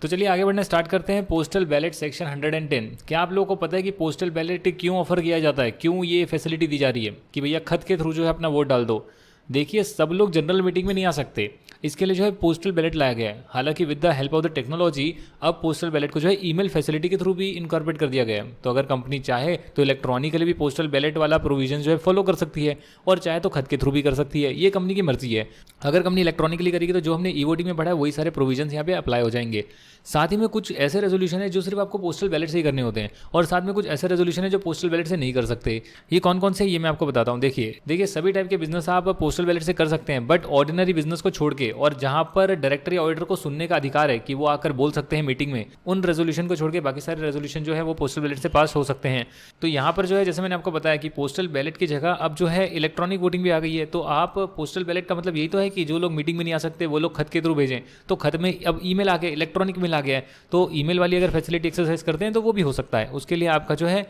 तो चलिए आगे बढ़ना स्टार्ट करते हैं। Postal ballot section 110। क्या आप लोगों को पता है कि पोस्टल बैलेट क्यों ऑफर किया जाता है, क्यों ये फैसिलिटी दी जा रही है कि भैया खत के थ्रू जो है अपना वोट डाल दो। देखिए सब लोग जनरल मीटिंग में नहीं आ सकते, इसके लिए जो है पोस्टल बैलेट लाया गया है। हालांकि with the help of the technology अब पोस्टल बैलेट को जो है ईमेल फैसिलिटी के थ्रू भी इनकॉर्पोरेट कर दिया गया है। तो अगर कंपनी चाहे तो इलेक्ट्रॉनिकली भी पोस्टल बैलेट वाला प्रोविजन जो है फॉलो कर सकती है, और चाहे तो खत के थ्रू भी कर सकती है। ये कंपनी की मर्जी है। अगर कंपनी इलेक्ट्रॉनिकली करेगी तो जो हमने ई वोटिंग में पढ़ा है वही सारे प्रोविजन यहाँ पे अप्लाई हो जाएंगे। साथ ही में कुछ ऐसे रेजोल्यूशन है जो सिर्फ आपको पोस्टल बैलेट से ही करने होते हैं, और साथ में कुछ ऐसे रेजोल्यूशन है जो पोस्टल बैलेट से नहीं कर सकते। ये कौन कौन से ये मैं आपको बताता हूँ। देखिए सभी टाइप के बिजनेस आप पोस्टल बैलेट से कर सकते हैं, बट ऑर्डिनरी बिजनेस को छोड़ के, और जहां पर डायरेक्टर या ऑडिटर को सुनने का अधिकार है कि वो आकर बोल सकते हैं मीटिंग में, उन रेजोल्यूशन को छोड़ के बाकी सारे रेजोल्यूशन जो है वो पोस्टल बैलेट से पास हो सकते हैं। तो यहाँ पर जो है जैसे मैंने आपको बताया कि पोस्टल बैलेट की जगह अब जो है इलेक्ट्रॉनिक वोटिंग भी आ गई है। तो आप पोस्टल बैलेट का मतलब यही तो है कि जो लोग मीटिंग में नहीं आ सकते वो लोग खत के थ्रू भेजें। तो खत में अब ईमेल आ गया, इलेक्ट्रॉनिक मेल आ गया है, तो ईमेल वाली अगर फैसिलिटी एक्सरसाइज करते हैं तो वो भी हो सकता है। उसके लिए आपका जो है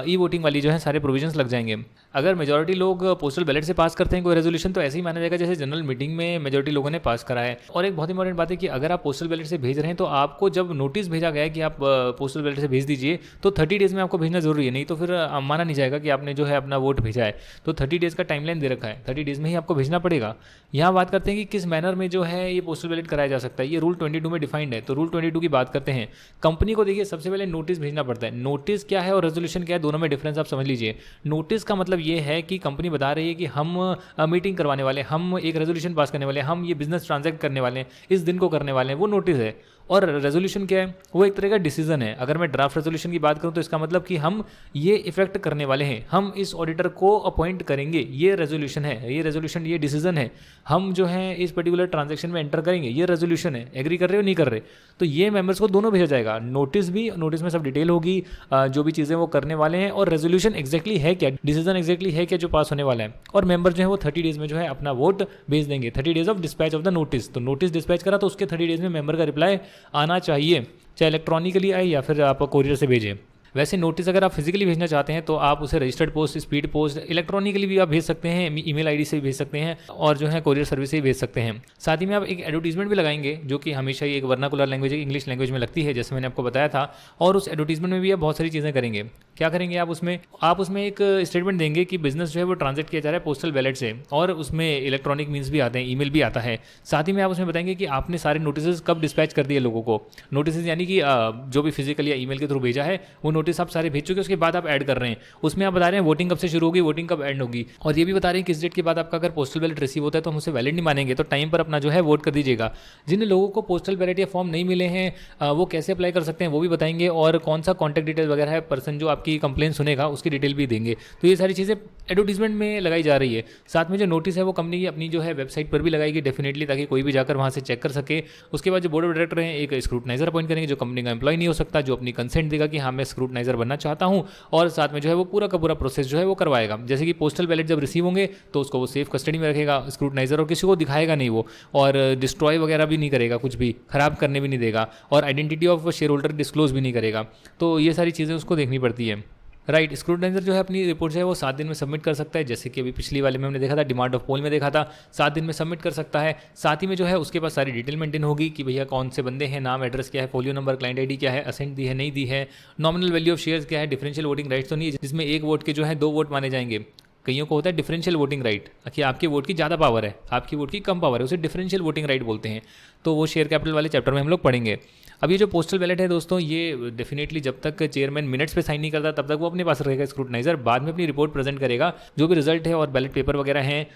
ई वोटिंग वाली जो है सारे प्रोविजंस लग जाएंगे। अगर मेजॉरिटी लोग पोस्टल बैलेट से पास करते हैं कोई रेजोल्यूशन, तो ऐसे ही माना जाएगा जैसे जनरल मीटिंग में मेजॉरिटी लोगों ने पास करा है। और एक बहुत इंपॉर्टेंट बात है कि अगर आप पोस्टल बैलेट से भेज रहे हैं तो आपको जब नोटिस भेजा गया है कि आप पोस्टल बैलेट से भेज दीजिए, तो 30 डेज़ में आपको भेजना जरूरी है, नहीं तो फिर माना नहीं जाएगा कि आपने जो है अपना वोट भेजा है। तो 30 डेज़ का टाइमलाइन दे रखा है, 30 डेज़ में ही आपको भेजना पड़ेगा। यहाँ बात करते हैं कि किस मैनर में जो है ये पोस्टल बैलेट कराया जा सकता है। ये रूल 22 में डिफाइंड है। तो रूल 22 की बात करते हैं। कंपनी को देखिए सबसे पहले नोटिस भेजना पड़ता है। नोटिस क्या है और रेजोल्यूशन क्या है, दोनों में डिफरेंस आप समझ लीजिए। नोटिस का मतलब ये है कि कंपनी बता रही है कि हम मीटिंग करवाने वाले, हम एक रेजोल्यूशन पास करने वाले, हम ये बिजनेस ट्रांजैक्ट करने वाले हैं, इस दिन को करने वाले हैं, वो नोटिस है। और रेजोल्यूशन क्या है, वो एक तरह का डिसीजन है। अगर मैं ड्राफ्ट रेजोल्यूशन की बात करूं तो इसका मतलब कि हम ये इफेक्ट करने वाले हैं, हम इस ऑडिटर को अपॉइंट करेंगे, ये रेजोल्यूशन है, ये रेजोल्यूशन ये डिसीजन है, हम जो है इस पर्टिकुलर ट्रांजैक्शन में एंटर करेंगे, ये रेजोल्यूशन है, एग्री कर रहे हो नहीं कर रहे। तो ये मेंबर्स को दोनों भेजा जाएगा, नोटिस भी, नोटिस में सब डिटेल होगी, जो भी चीज़ें वो करने वाले हैं, और रेजोल्यूशन एक्जैक्टली है क्या, डिसीजन एक्जैक्टली है क्या जो पास होने वाला है। और मेंबर जो है वो 30 डेज में जो है अपना वोट भेज देंगे। 30 days of dispatch of the notice. तो नोटिस डिस्पैच करा तो उसके 30 डेज में मेंबर का रिप्लाई आना चाहिए, चाहे इलेक्ट्रॉनिकली आए या फिर आप कोरियर से भेजें। वैसे नोटिस अगर आप फिजिकली भेजना चाहते हैं तो आप उसे registered post, speed post, electronically भी आप भेज सकते हैं, ईमेल आईडी से भी भेज सकते हैं, और जो है कोरियर सर्विस से भी भेज सकते हैं। साथ ही में आप एक एडवर्टीजमेंट भी लगाएंगे जो कि हमेशा ही एक वर्नाकुलर लैंग्वेज, इंग्लिश लैंग्वेज में लगती है, जैसे मैंने आपको बताया था। और उस एडवर्टीजमेंट में भी आप बहुत सारी चीज़ें करेंगे। क्या करेंगे आप उसमें एक स्टेटमेंट देंगे कि बिजनेस जो है वो ट्रांजैक्ट किया जा रहा है पोस्टल बैलेट से, और उसमें इलेक्ट्रॉनिक मीन्स भी आते हैं, ईमेल भी आता है। साथ ही में आप उसमें बताएंगे कि आपने सारे नोटिस कब डिस्पैच कर दिए लोगों को। नोटिस यानी कि जो भी फिजिकल या ईमेल के थ्रू भेजा है वो नोटिस आप सारे भेज चुके, उसके बाद आप ऐड कर रहे हैं। उसमें आप बता रहे हैं वोटिंग कब से शुरू होगी, वोटिंग कब एंड होगी, और ये भी बता रहे हैं किस डेट के बाद आपका अगर पोस्टल बैलेट रिसीव होता है तो हम उसे वैलिड नहीं मानेंगे, तो टाइम पर अपना जो है वोट कर दीजिएगा। जिन लोगों को पोस्टल बैलेट या फॉर्म नहीं मिले हैं वो कैसे अप्लाई कर सकते हैं वो भी बताएंगे, और कौन सा कॉन्टैक्ट डिटेल वगैरह है पर्सन जो आपके आपकी कंप्लेन सुनेगा उसकी डिटेल भी देंगे। तो ये सारी चीज़ें एडवर्टीजमेंट में लगाई जा रही है। साथ में जो नोटिस है वो कंपनी की अपनी जो है वेबसाइट पर भी लगाएगी डेफिनेटली, ताकि कोई भी जाकर वहाँ से चेक कर सके। उसके बाद जो बोर्ड ऑफ डायरेक्टर हैं एक स्क्रूटनाइजर अपॉइंट करेंगे, जो कंपनी का एम्प्लॉय नहीं हो सकता, जो अपनी कंसेंट देगा कि हाँ मैं स्क्रूटनाइजर बनना चाहता हूँ, और साथ में जो है वो पूरा का पूरा प्रोसेस जो है वो करवाएगा। जैसे कि पोस्टल बैलेट जब रिसीव होंगे तो उसको वो सेफ कस्टडी में रखेगा स्क्रूटनाइजर, और किसी को दिखाएगा नहीं वो, और डिस्ट्रॉय वगैरह भी नहीं करेगा, कुछ भी खराब करने भी नहीं देगा, और identity of share holder disclose भी नहीं करेगा। तो ये सारी चीज़ें उसको देखनी पड़ती है। राइट, स्क्रूटनाइजर जो है अपनी रिपोर्ट जो है वो 7 दिन में सबमिट कर सकता है, जैसे कि अभी पिछली वाले में हमने देखा था, डिमांड ऑफ पोल में देखा था 7 दिन में सबमिट कर सकता है। साथ ही में जो है उसके पास सारी डिटेल मेंटेन होगी कि भैया कौन से बंदे हैं, नाम एड्रेस क्या है, फोलियो नंबर, क्लाइंट आईडी क्या है, असेंट दी है नहीं दी है, नॉमिनल वैल्यू ऑफ शेयर्स क्या है, डिफरेंशियल वोटिंग राइट्स तो नहीं है जिसमें एक वोट के जो है 2 वोट माने जाएंगे। कईयों को होता है डिफरेंशियल वोटिंग राइट कि आपके वोट की ज़्यादा पावर है, आपकी वोट की कम पावर है, उसे डिफरेंशियल वोटिंग राइट बोलते हैं। तो वो शेयर कैपिटल वाले चैप्टर में हम लोग पढ़ेंगे। अब ये जो पोस्टल बैलेट है दोस्तों, ये डेफिनेटली जब तक चेयरमैन मिनट्स पे साइन नहीं करता तब तक वो अपने पास रहेगा स्क्रूटनाइजर, बाद में अपनी रिपोर्ट प्रेजेंट करेगा। जो भी रिजल्ट है और बैलेट पेपर वगैरह हैं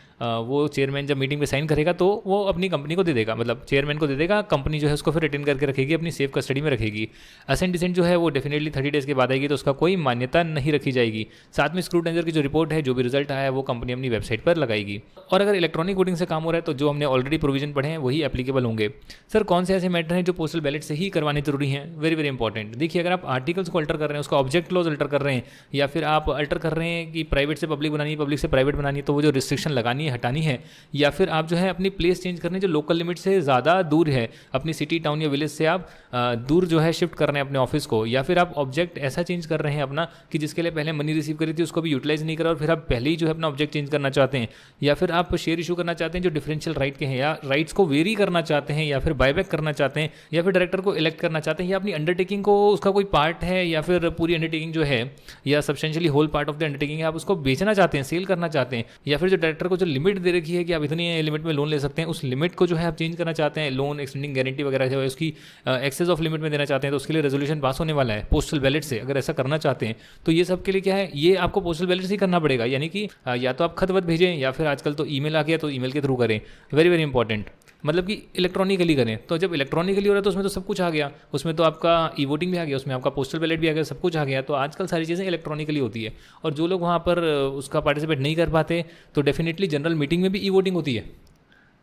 वो चेयरमैन जब मीटिंग पे साइन करेगा तो वो अपनी कंपनी को दे देगा, मतलब चेयरमैन को दे देगा, कंपनी जो है उसको फिर रिटेन करके रखेगी, अपनी सेफ कस्टडी में रखेगी। असेंट डिसेंट जो है वो डेफिनेटली 30 डेज़ के बाद आएगी, तो उसका कोई मान्यता नहीं रखी जाएगी। साथ में स्क्रूटनाइजर की जो रिपोर्ट है, जो भी रिजल्ट आया है वो कंपनी अपनी वेबसाइट पर लगाएगी। और अगर इलेक्ट्रॉनिक वोटिंग से काम हो रहा है तो जो हमने ऑलरेडी प्रोविजन पढ़े हैं वही एप्लीकेबल होंगे। सर कौन से ऐसे मैटर हैं जो पोस्टल बैलेट से ही करवाने जरूरी हैं? Very very important. देखिए, अगर आप आर्टिकल्स को अल्टर कर रहे हैं, उसका ऑब्जेक्ट क्लॉज अल्टर कर रहे हैं, या फिर आप अल्टर कर रहे हैं कि प्राइवेट से पब्लिक बनानी है, पब्लिक से प्राइवेट बनानी है, तो वो जो रिस्ट्रिक्शन लगानी है हटानी है, या फिर आप जो है अपनी प्लेस चेंज करने जो लोकल लिमिट से ज़्यादा दूर है, अपनी सिटी टाउन या विलेज से आप दूर जो है शिफ्ट कर रहे हैं अपने ऑफिस को, या फिर आप ऑब्जेक्ट ऐसा चेंज कर रहे हैं अपना कि जिसके लिए पहले मनी रिसीव करी थी उसको भी यूटिलाइज नहीं करा और फिर आप पहले ही जो है अपना ऑब्जेक्ट चेंज करना चाहते हैं, या फिर आप शेयर इशू करना चाहते हैं जो डिफरेंशियल राइट के हैं, या राइट्स को वेरी करना चाहते हैं, या फिर बायबैक करना चाहते हैं, या फिर डायरेक्टर को इलेक्ट करना चाहते हैं, या अपनी अंडरटेकिंग को उसका कोई पार्ट है या फिर पूरी अंडरटेकिंग जो है या substantially whole part of the undertaking है, आप उसको बेचना चाहते हैं, सेल करना चाहते हैं, या फिर जो डायरेक्टर को जो लिमिट दे रखी है कि आप इतनी लिमिट में लोन ले सकते हैं, उस लिमिट को जो है आप चेंज करना चाहते हैं, लोन एक्सटेंडिंग गारंटी वगैरह जो है उसकी एक्सेस ऑफ लिमिट में देना चाहते हैं, तो उसके लिए रेजोल्यूशन पास होने वाला है पोस्टल बैलेट से। अगर ऐसा करना चाहते हैं तो ये सब के लिए क्या है, ये आपको पोस्टल बैलेट से ही करना पड़ेगा, यानी कि या तो आप खत वत भेजें या फिर आजकल तो ईमेल आ गया तो ईमेल के थ्रू करें। वेरी वेरी इंपॉर्टेंट, मतलब कि इलेक्ट्रॉनिकली करें। तो जब इलेक्ट्रॉनिकली हो रहा है तो उसमें तो सब कुछ आ गया, उसमें तो आपका ई वोटिंग भी आ गया, उसमें आपका पोस्टल बैलेट भी आ गया, सब कुछ आ गया। तो आजकल सारी चीज़ें इलेक्ट्रॉनिकली होती है, और जो लोग वहाँ पर उसका पार्टिसिपेट नहीं कर पाते तो डेफिनेटली जनरल मीटिंग में भी ई वोटिंग होती है।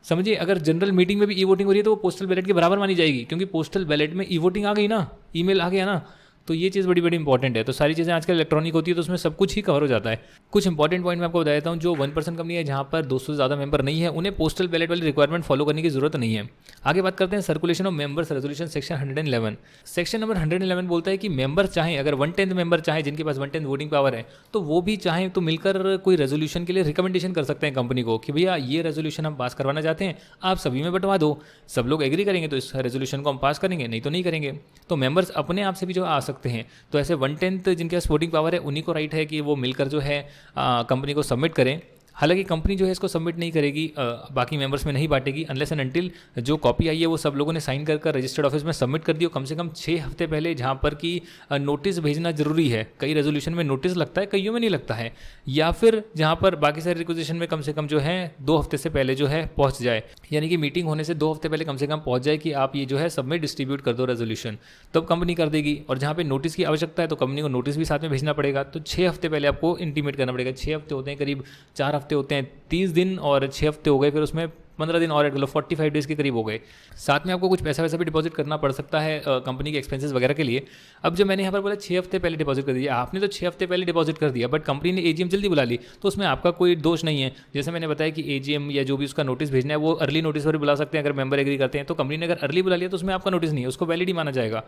समझिए, अगर जनरल मीटिंग में भी ई वोटिंग हो रही है तो वो पोस्टल बैलेट के बराबर मानी जाएगी, क्योंकि पोस्टल बैलेट में ई वोटिंग आ गई ना, ईमेल आ गया ना, तो ये चीज़ बड़ी बड़ी इंपॉर्टेंट है। तो सारी चीज़ें आजकल इलेक्ट्रॉनिक होती है तो उसमें सब कुछ ही कवर हो जाता है। कुछ इंपॉर्टेंट पॉइंट मैं आपको बता देता हूँ। जो 1% कंपनी है जहाँ पर 200 से ज़्यादा मेंबर नहीं है, उन्हें पोस्टल बैलेट वाली रिक्वायरमेंट फॉलो करने की जरूरत नहीं है। आगे बात करते हैं circulation of members resolution section 111। Section number 111 बोलता है कि मेंबर चाहें, अगर 1/10 मेंबर चाहे जिनके पास 1/10 वोटिंग पावर है, तो वो भी चाहें तो मिलकर कोई रेजोल्यूशन के लिए रिकमेंडेशन कर सकते हैं कंपनी को कि भैया ये रेजोल्यूशन हम पास करवाना चाहते हैं, आप सभी में बंटवा दो। सब लोग एग्री करेंगे तो इस रेजोल्यूशन को हम पास करेंगे, नहीं तो नहीं करेंगे। तो मेंबर्स अपने आप से भी जो आ सकते हैं। तो ऐसे 1/10 जिनके पास वोटिंग पावर है उन्हीं को राइट है कि वो मिलकर जो है कंपनी को सबमिट करें। हालांकि कंपनी जो है इसको सबमिट नहीं करेगी, बाकी मेंबर्स में नहीं बांटेगी, अनलेस एंड अनटिल जो कॉपी आई है वो सब लोगों ने साइन कर रजिस्टर्ड ऑफिस में सबमिट कर दी हो कम से कम 6 हफ्ते पहले, जहाँ पर कि नोटिस भेजना जरूरी है। कई रेजोल्यूशन में नोटिस लगता है, कईयों में नहीं लगता है, या फिर जहाँ पर बाकी सारे रिक्वेजिशन में कम से कम जो है 2 हफ्ते से पहले जो है पहुँच जाए, यानी कि मीटिंग होने से 2 हफ्ते पहले कम से कम पहुँच जाए कि आप ये जो है सब में डिस्ट्रीब्यूट कर दो रेजोल्यूशन, तब कंपनी कर देगी। और जहाँ पे नोटिस की आवश्यकता है तो कंपनी को नोटिस भी साथ में भेजना पड़ेगा। तो 6 हफ्ते पहले आपको इंटीमेट करना पड़ेगा। 6 हफ्ते होते हैं, करीब 4 हफ्ते होते हैं, 30 दिन और 6 हफ्ते हो गए, फिर उसमें 15 दिन और ऐड कर लो, 45 डेज़ के करीब हो गए। साथ में आपको कुछ पैसा वैसा भी डिपॉजिट करना पड़ सकता है कंपनी के एक्सपेंसेस वगैरह के लिए। अब जो मैंने यहाँ पर बोला 6 हफ्ते पहले डिपॉजिट कर दिया, आपने तो 6 हफ्ते पहले डिपॉजिट कर दिया, बट कंपनी ने एजीएम जल्दी बुला ली, तो उसमें आपका कोई दोष नहीं है। जैसे मैंने बताया कि एजीएम या जो भी उसका नोटिस भेजना है वो अर्ली नोटिस पर बुला सकते हैं अगर मेंबर एग्री करते हैं। तो कंपनी ने अगर अर्ली बुला लिया तो उसमें आपका नोटिस नहीं है, उसको वैलिड ही माना जाएगा।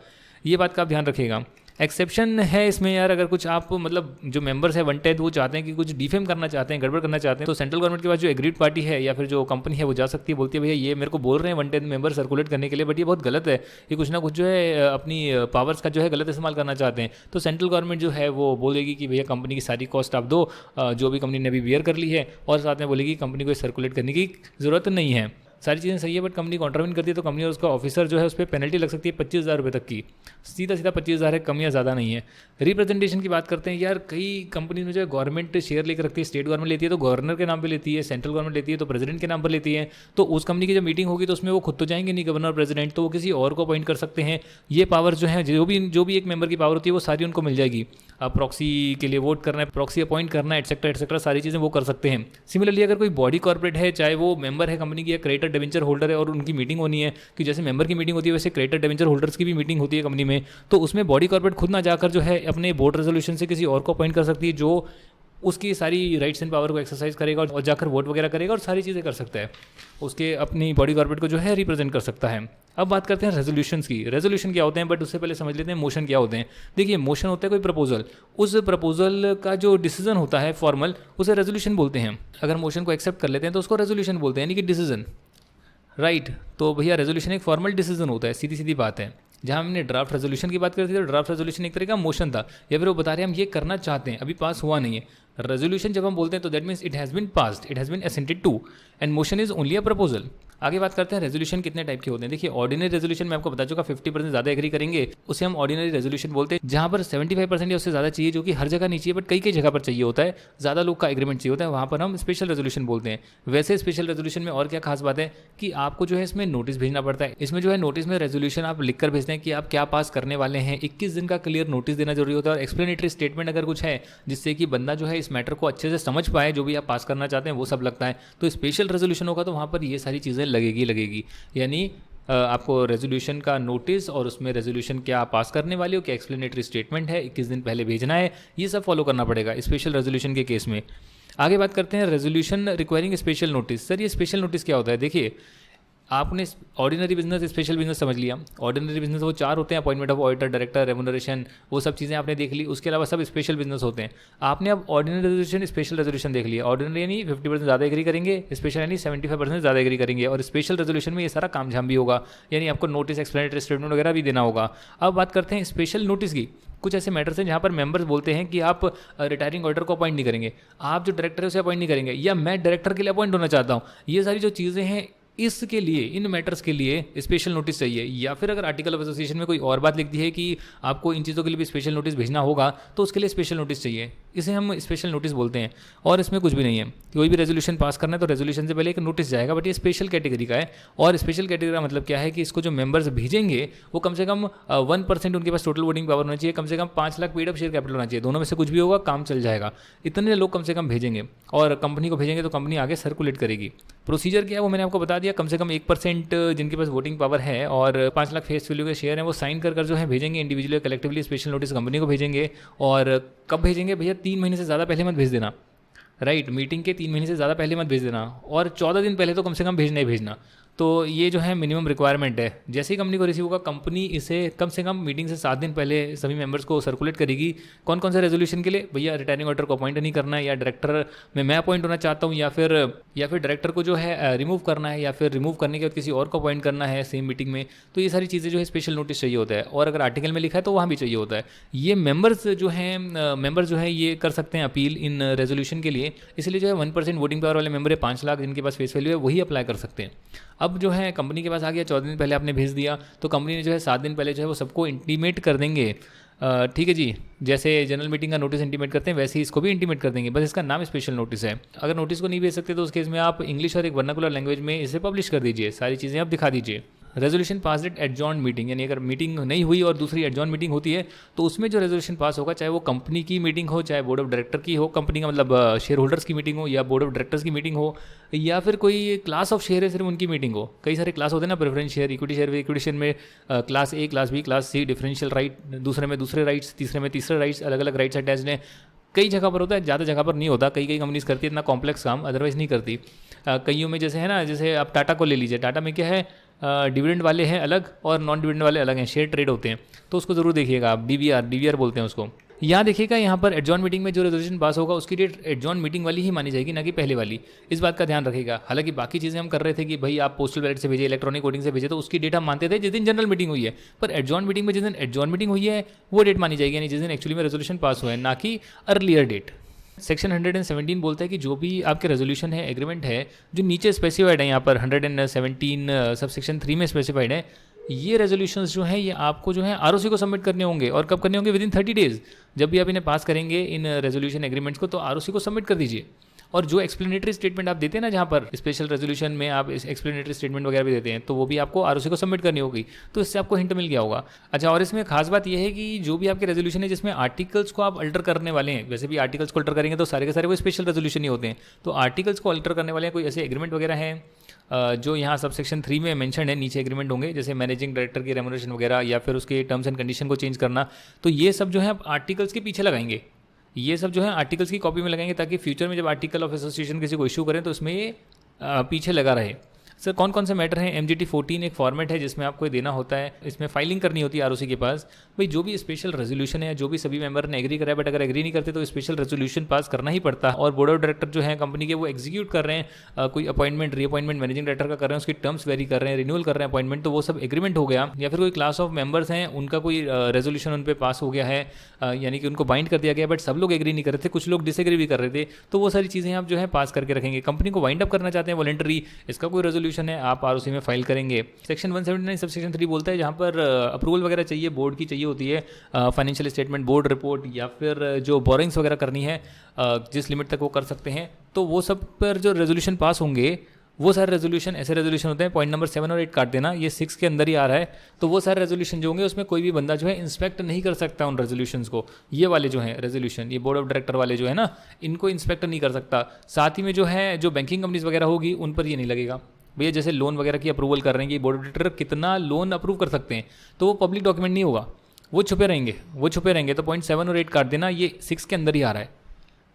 ये बात का आप ध्यान रखिएगा। एक्सेप्शन है इसमें यार, अगर कुछ आप मतलब जो मेंबर्स है 1/10 वो चाहते हैं कि कुछ डिफेम करना चाहते हैं, गड़बड़ करना चाहते हैं, तो सेंट्रल गवर्नमेंट के पास जो एग्रीड पार्टी है या फिर जो कंपनी है वो जा सकती है, बोलती है भैया ये मेरे को बोल रहे हैं 1/10 मेंबर सर्कुलेट करने के लिए, बट ये बहुत गलत है, ये कुछ ना कुछ जो है अपनी पावर्स का जो है गलत इस्तेमाल करना चाहते हैं। तो सेंट्रल गवर्नमेंट जो है वो बोलेगी कि भैया कंपनी की सारी कॉस्ट आप दो, जो भी कंपनी ने अभी बियर कर ली है, और साथ में बोलेगी कंपनी को सर्कुलेट करने की ज़रूरत नहीं है। सारी चीज़ें सही है, बट कंपनी कॉन्ट्रावेंट करती है तो कंपनी और उसका ऑफिसर जो है उस पर पेनल्टी लग सकती है 25,000 रुपये तक की। सीधा सीधा 25,000 है, कम या ज़्यादा नहीं है। रिप्रेजेंटेशन की बात करते हैं यार, कई कंपनी में जो है गवर्नमेंट शेयर लेकर रखती है, स्टेट गवर्नमेंट लेती है तो गवर्नर के नाम पर लेती है, सेंट्रल गवर्नमेंट लेती है तो प्रेसिडेंट के नाम पर लेती है। तो उस कंपनी की जब मीटिंग होगी तो उसमें वो खुद तो जाएंगे नहीं गवर्नर प्रेसिडेंट, तो वो किसी और को अपॉइंट कर सकते हैं। ये पावर जो है जो भी एक मेंबर की पावर होती है वो सारी उनको मिल जाएगी। प्रॉक्सी के लिए वोट करना है, प्रॉक्सी अपॉइंट करना है, एटसेट्रा सारी चीज़ें वो कर सकते हैं। सिमिलरली अगर कोई बॉडी कॉर्पोरेट है, चाहे वो मेंबर है कंपनी की या क्रेडिटर डिवेंचर होल्डर है और उनकी मीटिंग होनी है, कि जैसे मेंबर की मीटिंग होती है वैसे क्रेडिटर डिवेंचर होल्डर्स की भी मीटिंग होती है कंपनी में, तो उसमें बॉडी कॉर्पोरेट खुद ना जाकर जो है अपने बोर्ड रेजोल्यूशन से किसी और को अपॉइंट कर सकती है जो उसकी सारी राइट्स एंड पावर को एक्सरसाइज करेगा और जाकर वोट वगैरह करेगा और सारी चीज़ें कर सकता है, उसके अपनी बॉडी कॉर्पोरेट को जो है रिप्रेजेंट कर सकता है। अब बात करते हैं रेजोल्यूशंस की। रेजोल्यूशन क्या होते हैं, बट उससे पहले समझ लेते हैं मोशन क्या होते हैं। देखिए, मोशन होता है कोई प्रपोजल, उस प्रपोजल का जो डिसीजन होता है फॉर्मल, उसे रेजोल्यूशन बोलते हैं। अगर मोशन को एक्सेप्ट कर लेते हैं तो उसको रेजोल्यूशन बोलते हैं, यानी कि डिसीजन, राइट। तो भैया रेजोल्यूशन एक फॉर्मल डिसीजन होता है, सीधी सीधी बात है। जहाँ हमने ड्राफ्ट रेजोल्यूशन की बात करी थी तो ड्राफ्ट रेजोल्यूशन एक तरह का मोशन था, या फिर वो बता रहे हैं हम ये करना चाहते हैं, अभी पास हुआ नहीं है। रेजोल्यूशन जब हम बोलते हैं तो that means it has been passed, it has been assented to, and motion is only a proposal. आगे बात करते हैं रेजोल्यूशन कितने टाइप के होते हैं। देखिए, ऑर्डिनरी रेजोल्यूशन मैं आपको बता चुका 50% ज़्यादा एग्री करेंगे, उसे हम ऑर्डिनरी रेजोल्यूशन बोलते हैं, जहाँ पर 75% या उससे ज़्यादा चाहिए, जो कि हर जगह नहीं चाहिए बट कई कई जगह पर चाहिए होता है, ज़्यादा लोग का एग्रीमेंट चाहिए होता है, वहाँ पर हम स्पेशल रेजोल्यूशन बोलते हैं। वैसे स्पेशल रेजोल्यूशन में और क्या खास बात है कि आपको जो है इसमें नोटिस भेजना पड़ता है। इसमें जो है नोटिस में रेजोल्यूशन आप लिख कर भेजते हैं कि आप क्या पास करने वाले हैं। 21 दिन का क्लियर नोटिस देना जरूरी होता है, और एक्सप्लेनेटरी स्टेटमेंट अगर कुछ है जिससे कि बंदा जो है इस मैटर को अच्छे से समझ पाए, जो भी आप पास करना चाहते हैं वो सब लगता है। तो स्पेशल रेजोल्यूशन होगा तो वहाँ पर ये सारी चीज़ें लगेगी, यानी आपको रेजोल्यूशन का नोटिस और उसमें रेजोल्यूशन क्या आप पास करने वाले हो, क्या एक्सप्लेनेटरी स्टेटमेंट है, 21 दिन पहले भेजना है, ये सब फॉलो करना पड़ेगा स्पेशल रेजोल्यूशन के केस में। आगे बात करते हैं resolution requiring special notice. Sir ये स्पेशल नोटिस क्या होता है? देखिए, आपने ऑर्डिनरी बिजनेस स्पेशल बिजनेस समझ लिया। ऑर्डिनरी बिजनेस वो 4 होते हैं, appointment of auditor, director, remuneration, वो सब चीज़ें आपने देख ली। उसके अलावा सब स्पेशल बिजनेस होते हैं। आपने अब ऑर्डिनरी रेजोल्यूशन, स्पेशल रेजोल्यूशन देख लिया। ऑर्डिनरी यानी 50% ज़्यादा एग्री करेंगे, स्पेशल यानी 75% ज़्यादा एग्री करेंगे, और स्पेशल रेजोल्यूशन में ये सारा काम झाम भी होगा, यानी आपको नोटिस, एक्सप्लेनेटरी स्टेटमेंट वगैरह भी देना होगा। अब बात करते हैं स्पेशल नोटिस की। कुछ ऐसे मैटर्स हैं जहाँ पर मेंबर्स बोलते हैं कि आप रिटायरिंग ऑडिटर को अपॉइंट नहीं करेंगे, आप जो डायरेक्टर है उसे अपॉइंट नहीं करेंगे, या मैं डायरेक्टर के लिए अपॉइंट होना चाहता हूँ। ये सारी जो चीज़ें हैं, इसके लिए, इन मैटर्स के लिए स्पेशल नोटिस चाहिए। या फिर अगर आर्टिकल ऑफ एसोसिएशन में कोई और बात लिखती है कि आपको इन चीज़ों के लिए भी स्पेशल नोटिस भेजना होगा, तो उसके लिए स्पेशल नोटिस चाहिए, इसे हम स्पेशल नोटिस बोलते हैं। और इसमें कुछ भी नहीं है, कोई भी रेजोल्यूशन पास करना है तो रेजोल्यूशन से पहले एक नोटिस जाएगा, बट ये स्पेशल कैटेगरी का है। और स्पेशल कैटेगरी का मतलब क्या है कि इसको जो मेंबर्स भेजेंगे वो कम से कम 1% उनके पास टोटल वोटिंग पावर होना चाहिए, कम से कम 5 lakh paid up share capital होना चाहिए। दोनों में से कुछ भी होगा, काम चल जाएगा। इतने लोग कम से कम भेजेंगे, और कंपनी को भेजेंगे तो कंपनी आगे सर्कुलेट करेगी। प्रोसीजर क्या है वो मैंने आपको बता दिया। कम से कम 1% जिनके पास वोटिंग पावर है और 5 लाख फेस वैल्यू के शेयर हैं, वो साइन कर जो है भेजेंगे, individually collectively special notice company को भेजेंगे। और कब भेजेंगे भैया? 3 महीने से ज़्यादा पहले मत भेज देना, राइट। मीटिंग के 3 महीने से ज़्यादा पहले मत भेज देना, और 14 दिन पहले तो कम से कम भेजना ही भेजना। तो ये जो है मिनिमम रिक्वायरमेंट है। जैसे ही कंपनी को रिसीव होगा, कंपनी इसे कम से कम मीटिंग से 7 दिन पहले सभी मेंबर्स को सर्कुलेट करेगी। कौन कौन से रेजोल्यूशन के लिए? भैया रिटायरिंग ऑडिटर को अपॉइंट नहीं करना है, या डायरेक्टर में मैं अपॉइंट होना चाहता हूँ, या फिर डायरेक्टर को जो है रिमूव करना है, या फिर रिमूव करने के बाद किसी और को अपॉइंट करना है सेम मीटिंग में। तो ये सारी चीज़ें जो है स्पेशल नोटिस चाहिए होता है। और अगर आर्टिकल में लिखा है तो वहाँ भी चाहिए होता है। ये मेंबर्स जो है ये कर सकते हैं अपील इन रेजोल्यूशन के लिए। इसलिए जो है 1% वोटिंग पावर वाले मेंबर है, 5 लाख जिनके पास फेस वैल्यू है, वही अप्लाई कर सकते हैं। अब जो है कंपनी के पास आ गया, 14 दिन पहले आपने भेज दिया, तो कंपनी ने जो है 7 दिन पहले जो है वो सबको इंटीमेट कर देंगे। ठीक है जी, जैसे जनरल मीटिंग का नोटिस इंटीमेट करते हैं वैसे ही इसको भी इंटीमेट कर देंगे, बस इसका नाम स्पेशल नोटिस है। अगर नोटिस को नहीं भेज सकते तो उस केस में आप इंग्लिश और एक वर्नाकुलर लैंग्वेज में इसे पब्लिश कर दीजिए, सारी चीज़ें आप दिखा दीजिए। Resolution pass at adjourn meeting, यानी अगर मीटिंग नहीं हुई और दूसरी एडजॉर्न मीटिंग होती है तो उसमें जो रेजोल्यूशन पास होगा, चाहे वो कंपनी की मीटिंग हो, चाहे बोर्ड ऑफ डायरेक्टर की हो, कंपनी का मतलब शेयर होल्डर्स की मीटिंग हो, या बोर्ड ऑफ डायरेक्टर्स की मीटिंग हो, या फिर कोई क्लास ऑफ शेयर है सिर्फ उनकी मीटिंग हो। कई सारे क्लास होते हैं ना, preference share, equity share. Equity share में class A, class B, class C, differential right, दूसरे में दूसरे राइट्स, तीसरे में तीसरे राइट्स, अलग अलग राइट्स अटैच्ड हैं। कई जगह पर होता है, ज़्यादा जगह पर नहीं होता। कई कंपनीज करती है इतना कॉम्प्लेक्स काम, अदरवाइज नहीं करती। कईयों में जैसे है ना, जैसे आप टाटा को ले लीजिए, टाटा में क्या है, डिविडेंड वाले हैं अलग और नॉन डिविडेंड वाले अलग हैं, शेयर ट्रेड होते हैं, तो उसको जरूर देखिएगा आप। डीवीआर बोलते हैं उसको। यहाँ देखिएगा, यहाँ पर एडजॉर्न मीटिंग में जो रेजोल्यूशन पास होगा उसकी डेट एडजॉर्न मीटिंग वाली ही मानी जाएगी, ना कि पहले वाली। इस बात का ध्यान रखिएगा। हालांकि बाकी चीज़ें हम कर रहे थे कि भाई आप पोस्टल बैलेट से भेजिए, इलेक्ट्रॉनिक वोटिंग से भेजिए, तो उसकी डेट हम मानते थे जिस दिन जनरल मीटिंग हुई है। पर एडजॉर्न मीटिंग में जिस दिन एडजॉर्न मीटिंग हुई है वो डेट मानी जाएगी, यानी जिस दिन एक्चुअली में रेजोल्यूशन पास हुआ है, ना कि अर्लियर डेट। सेक्शन 117 बोलता है कि जो भी आपके रेजोल्यूशन है, एग्रीमेंट है, जो नीचे स्पेसिफाइड है यहाँ पर 117 सब सेक्शन 3 में स्पेसिफाइड है, ये रेजोल्यूशंस जो हैं ये आपको जो है आरओसी को सबमिट करने होंगे। और कब करने होंगे? Within 30 days. जब भी आप इन्हें पास करेंगे इन रेजोल्यूशन एग्रीमेंट्स को, तो आरओसी को सबमिट कर दीजिए। और जो एक्सप्लेनेटरी स्टेटमेंट आप देते हैं ना, जहाँ पर स्पेशल रेजोल्यूशन में आप एक्सप्लेनेटरी स्टेटमेंट वगैरह भी देते हैं, तो वो भी आपको आरओसी को सबमिट करनी होगी। तो इससे आपको हिंट मिल गया होगा। अच्छा, और इसमें खास बात यह है कि जो भी आपके रेजोल्यूशन है जिसमें आर्टिकल्स को आप अल्टर करने वाले हैं, वैसे भी आर्टिकल्स को अल्टर करेंगे तो सारे के सारे वो स्पेशल रेजोल्यूशन ही होते हैं, तो आर्टिकल्स को अल्टर करने वाले कोई ऐसे एग्रीमेंट वगैरह हैं जो यहाँ सब सेक्शन 3 में मेंशन है, नीचे एग्रीमेंट होंगे, जैसे मैनेजिंग डायरेक्टर की रेम्युनरेशन वगैरह या फिर उसके टर्म्स एंड कंडीशन को चेंज करना, तो ये सब जो है आप आर्टिकल्स के पीछे लगाएंगे। ये सब जो है आर्टिकल्स की कॉपी में लगाएंगे, ताकि फ्यूचर में जब आर्टिकल ऑफ एसोसिएशन किसी को इशू करें तो उसमें ये पीछे लगा रहे। सर कौन कौन से मैटर हैं? MGT 14 एक फॉर्मेट है जिसमें आपको देना होता है, इसमें फाइलिंग करनी होती है आरओसी के पास। भाई जो भी स्पेशल रेजोल्यूशन है, जो भी सभी मेंबर ने एग्री करा है, बट अगर एग्री नहीं करते तो स्पेशल रेजोल्यूशन पास करना ही पड़ता है। और बोर्ड ऑफ डायरेक्टर जो है कंपनी के, वो एग्जीक्यूट कर रहे हैं, कोई अपॉइंटमेंट, रीअपॉइंटमेंट मैनेजिंग डायरेक्टर का कर रहे हैं, उसकी टर्म्स वेरी कर रहे हैं, रिन्यूअल कर रहे हैं अपॉइंटमेंट, तो वो सब एग्रीमेंट हो गया। या फिर कोई क्लास ऑफ मेंबर्स हैं, उनका कोई रेजोल्यूशन उन पर पास हो गया है, यानी कि उनको बाइंड कर दिया गया, बट सब लोग एग्री नहीं कर रहे थे, कुछ लोग डिसएग्री भी कर रहे थे, तो वो सारी चीज़ें आप जो है पास करके रखेंगे। कंपनी को वाइंड अप करना चाहते हैं वॉलंटरी, इसका कोई रेजोल्यूशन है, आप आरओसी में फाइल करेंगे। सेक्शन 179 सब सेक्शन 3 बोलता है जहाँ पर अप्रूवल वगैरह चाहिए, बोर्ड की चाहिए होती है, फाइनेंशियल स्टेटमेंट, बोर्ड रिपोर्ट, या फिर जो बोरिंग्स वगैरह करनी है, जिस लिमिट तक वो कर सकते हैं, तो वो सब पर जो रेजोल्यूशन पास होंगे, वो सारे रेजोल्यूशन ऐसे रेजोल्यूशन होते हैं, पॉइंट नंबर 7 और 8 काट देना, ये 6 के अंदर ही आ रहा है। तो वो सारे रेजोल्यूशन जो होंगे उसमें कोई भी बंदा जो है इंस्पेक्ट नहीं कर सकता उन रेजोल्यूशंस को। ये वाले जो हैं रेजोल्यूशन, ये बोर्ड ऑफ डायरेक्टर वाले जो है ना, इनको इंस्पेक्ट नहीं कर सकता। साथ ही में जो है जो बैंकिंग कंपनीज वगैरह होगी उन पर ये नहीं लगेगा। भैया जैसे लोन वगैरह की अप्रूवल कर रहे हैं कि बोर्ड ऑफ डायरेक्टर कितना लोन अप्रूव कर सकते हैं, तो वो पब्लिक डॉक्यूमेंट नहीं होगा, वो छुपे रहेंगे। तो पॉइंट 7 और 8 काट देना, ये 6 के अंदर ही आ रहा है।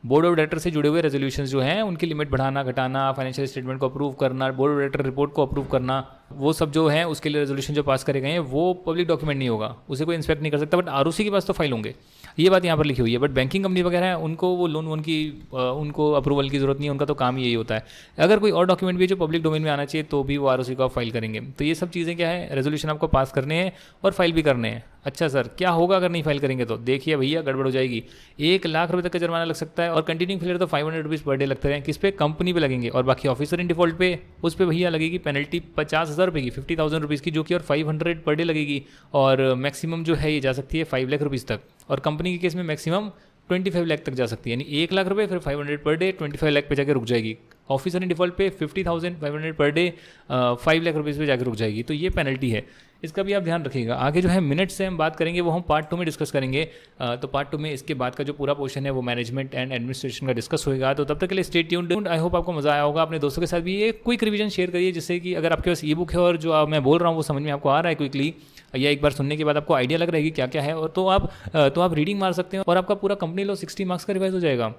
बोर्ड ऑफ डायरेक्टर से जुड़े हुए रेजोल्यूशंस जो हैं उनकी लिमिट बढ़ाना घटाना, फाइनेंशियल स्टेटमेंट को अप्रूव करना, बोर्ड ऑफ डायरेक्टर रिपोर्ट को अप्रूव करना, वो सब जो है उसके लिए रेजोल्यूशन जो पास करे गए हैं वो पब्लिक डॉक्यूमेंट नहीं होगा, उसे कोई इंस्पेक्ट नहीं कर सकता। बट आरओसी के पास तो फाइल होंगे, ये बात यहाँ पर लिखी हुई है। बट बैंकिंग कंपनी वगैरह है, उनको वो लोन उनको अप्रूवल की जरूरत नहीं है, उनका तो काम ही यही होता है। अगर कोई और डॉक्यूमेंट भी है जो पब्लिक डोमेन में आना चाहिए तो भी वो आरओसी को आप फाइल करेंगे। तो ये सब चीज़ें क्या है, रेजोल्यूशन आपको पास करने हैं और फाइल भी करने हैं। अच्छा सर क्या होगा अगर नहीं फाइल करेंगे? तो देखिए भैया गड़बड़ हो जाएगी, 1 लाख रुपये तक का जुर्माना लग सकता है, और कंटिन्यूइंग फेलियर तो 500 रुपीज़ पर डे लगते हैं। किस पे? कंपनी पे लगेंगे। और बाकी ऑफिसर इन डिफॉल्ट पे, उस पर भैया लगेगी पेनल्टी 50,000 रुपये की, 50,000 रुपीज़ की, जो कि और 500 पर डे लगेगी। और मैक्सिमम जो है ये जा सकती है 5 लाख रुपीज़ तक, और कंपनी के केस में मैक्सिमम 25 लाख तक जा सकती है। यानी 1 लाख रुपये, फिर 500 पर डे, 25 लाख पे जाकर रुक जाएगी। ऑफिसर इन डिफॉल्ट पे 50,000, 500 पर डे, 5 लाख रुपीज़ पे जाकर रुक जाएगी। तो ये पेनल्टी है, इसका भी आप ध्यान रखिएगा। आगे जो है मिनट्स से हम बात करेंगे, वो हम पार्ट 2 में डिस्कस करेंगे। तो पार्ट 2 में इसके बाद का जो पूरा पोर्शन है वो मैनेजमेंट एंड एडमिनिस्ट्रेशन का डिस्कस होगा। तो तब तक के लिए स्टे ट्यून्ड। आई होप आपको मजा आया होगा। अपने दोस्तों के साथ भी ये क्विक रिवीजन शेयर करिए, जिससे कि अगर आपके पास ई बुक है और जो मैं बोल रहा हूँ वो समझ में आपको आ रहा है क्विकली, या एक बार सुनने के बाद आपको आइडिया लग रहा है कि क्या क्या है, और तो आप रीडिंग मार सकते हैं और आपका पूरा कंपनी लॉ 60 मार्क्स का रिवाइज हो जाएगा।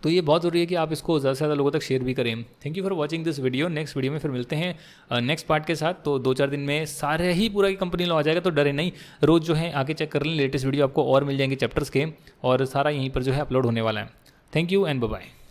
तो ये बहुत ज़रूरी है कि आप इसको ज़्यादा से ज़्यादा लोगों तक शेयर भी करें। Thank you for watching this video. Next video में फिर मिलते हैं नेक्स्ट पार्ट के साथ। तो 2-4 दिन में सारे ही पूरा की कंपनी लॉ आ जाएगा, तो डरे नहीं। रोज़ जो है आके चेक कर लें, लेटेस्ट वीडियो आपको और मिल जाएंगे चैप्टर्स के, और सारा यहीं पर जो है अपलोड होने वाला है। Thank you and bye bye.